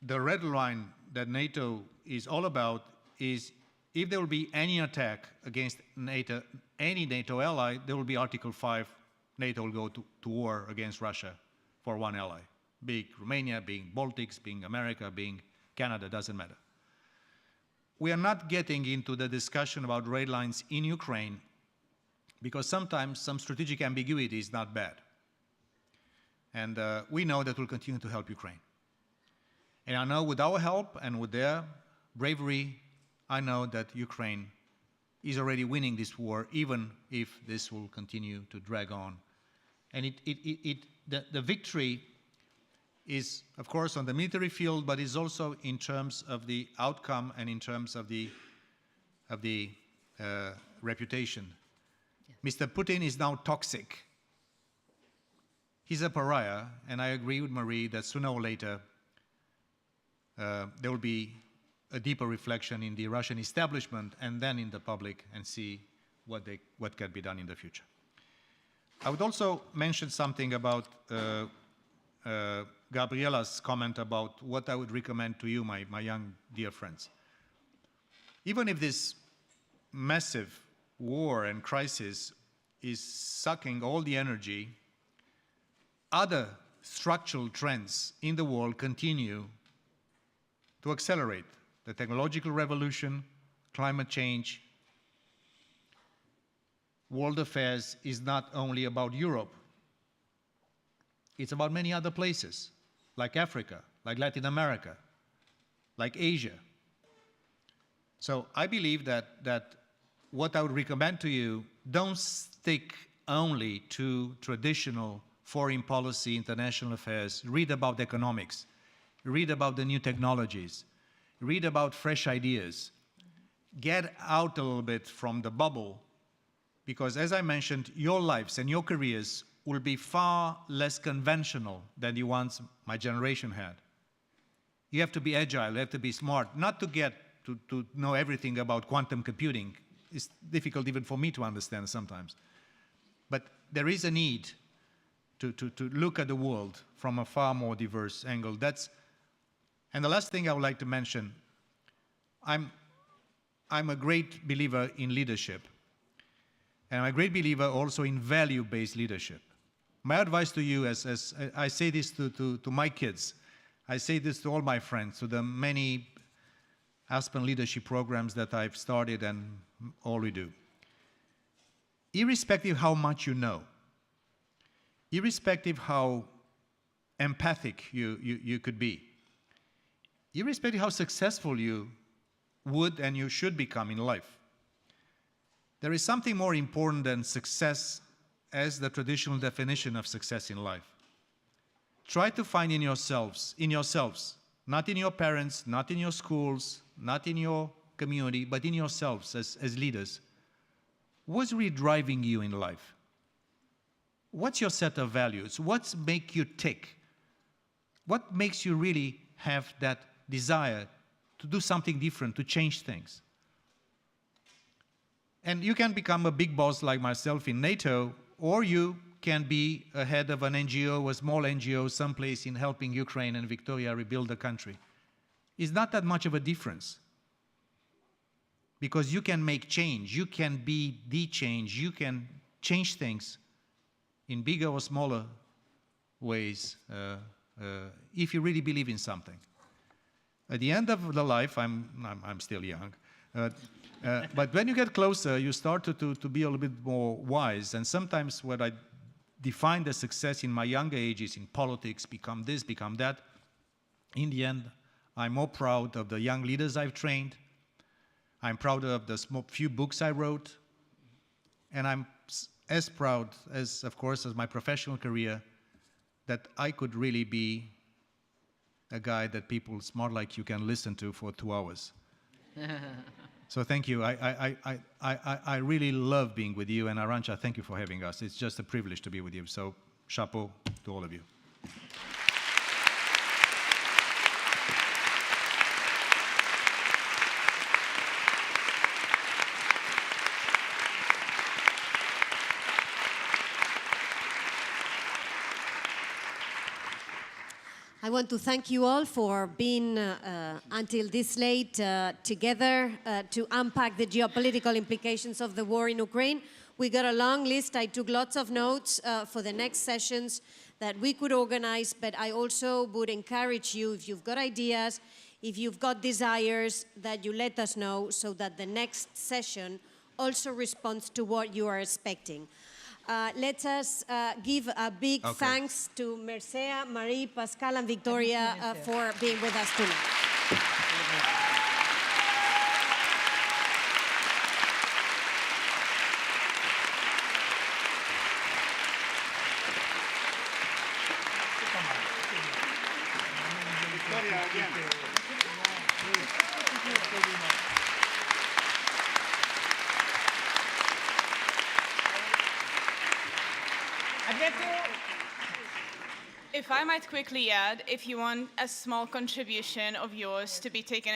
The red line that NATO is all about is if there will be any attack against NATO, any NATO ally, there will be Article 5, NATO will go to war against Russia for one ally. Being Romania, being Baltics, being America, being Canada, doesn't matter. We are not getting into the discussion about red lines in Ukraine because sometimes some strategic ambiguity is not bad. And we know that we'll continue to help Ukraine. And I know with our help and with their bravery, I know that Ukraine is already winning this war, even if this will continue to drag on. And the victory is, of course, on the military field, but is also in terms of the outcome and in terms of the reputation. Yeah. Mr. Putin is now toxic. He's a pariah, and I agree with Marie that sooner or later there will be a deeper reflection in the Russian establishment and then in the public, and see what can be done in the future. I would also mention something about Gabriella's comment about what I would recommend to you, my young dear friends. Even if this massive war and crisis is sucking all the energy, other structural trends in the world continue to accelerate. The technological revolution, climate change, world affairs is not only about Europe. It's about many other places, like Africa, like Latin America, like Asia. So I believe that what I would recommend to you, don't stick only to traditional foreign policy, international affairs. Read about economics. Read about the new technologies. Read about fresh ideas. Get out a little bit from the bubble, because as I mentioned, your lives and your careers will be far less conventional than the ones my generation had. You have to be agile, you have to be smart, not to get to know everything about quantum computing. It's difficult even for me to understand sometimes. But there is a need to look at the world from a far more diverse angle. And the last thing I would like to mention, I'm a great believer in leadership. And I'm a great believer also in value-based leadership. My advice to you, as I say this to my kids, I say this to all my friends, to the many Aspen leadership programs that I've started and all we do. Irrespective how much you know, irrespective how empathic you could be, irrespective how successful you would and you should become in life, there is something more important than success as the traditional definition of success in life. Try to find in yourselves, not in your parents, not in your schools, not in your community, but in yourselves as leaders. What's really driving you in life? What's your set of values? What makes you tick? What makes you really have that desire to do something different, to change things? And you can become a big boss like myself in NATO, or you can be a head of an NGO, a small NGO, someplace in helping Ukraine and Viktoriia rebuild the country. It's not that much of a difference. Because you can make change, you can be the change, you can change things in bigger or smaller ways if you really believe in something. At the end of the life, I'm still young, but when you get closer, you start to be a little bit more wise. And sometimes what I defined as success in my younger ages in politics, become this, become that. In the end, I'm more proud of the young leaders I've trained. I'm proud of the few books I wrote. And I'm as proud, as of course, as my professional career, that I could really be a guy that people smart like you can listen to for 2 hours. So thank you. I really love being with you, and Arancha, thank you for having us. It's just a privilege to be with you. So chapeau to all of you. I want to thank you all for being until this late together to unpack the geopolitical implications of the war in Ukraine. We got a long list. I took lots of notes for the next sessions that we could organize, but I also would encourage you, if you've got ideas, if you've got desires, that you let us know so that the next session also responds to what you are expecting. Let us give a big thanks to Mircea, Marie, Pascal, and Viktoriia for being with us tonight. If I might quickly add, if you want a small contribution of yours to be taken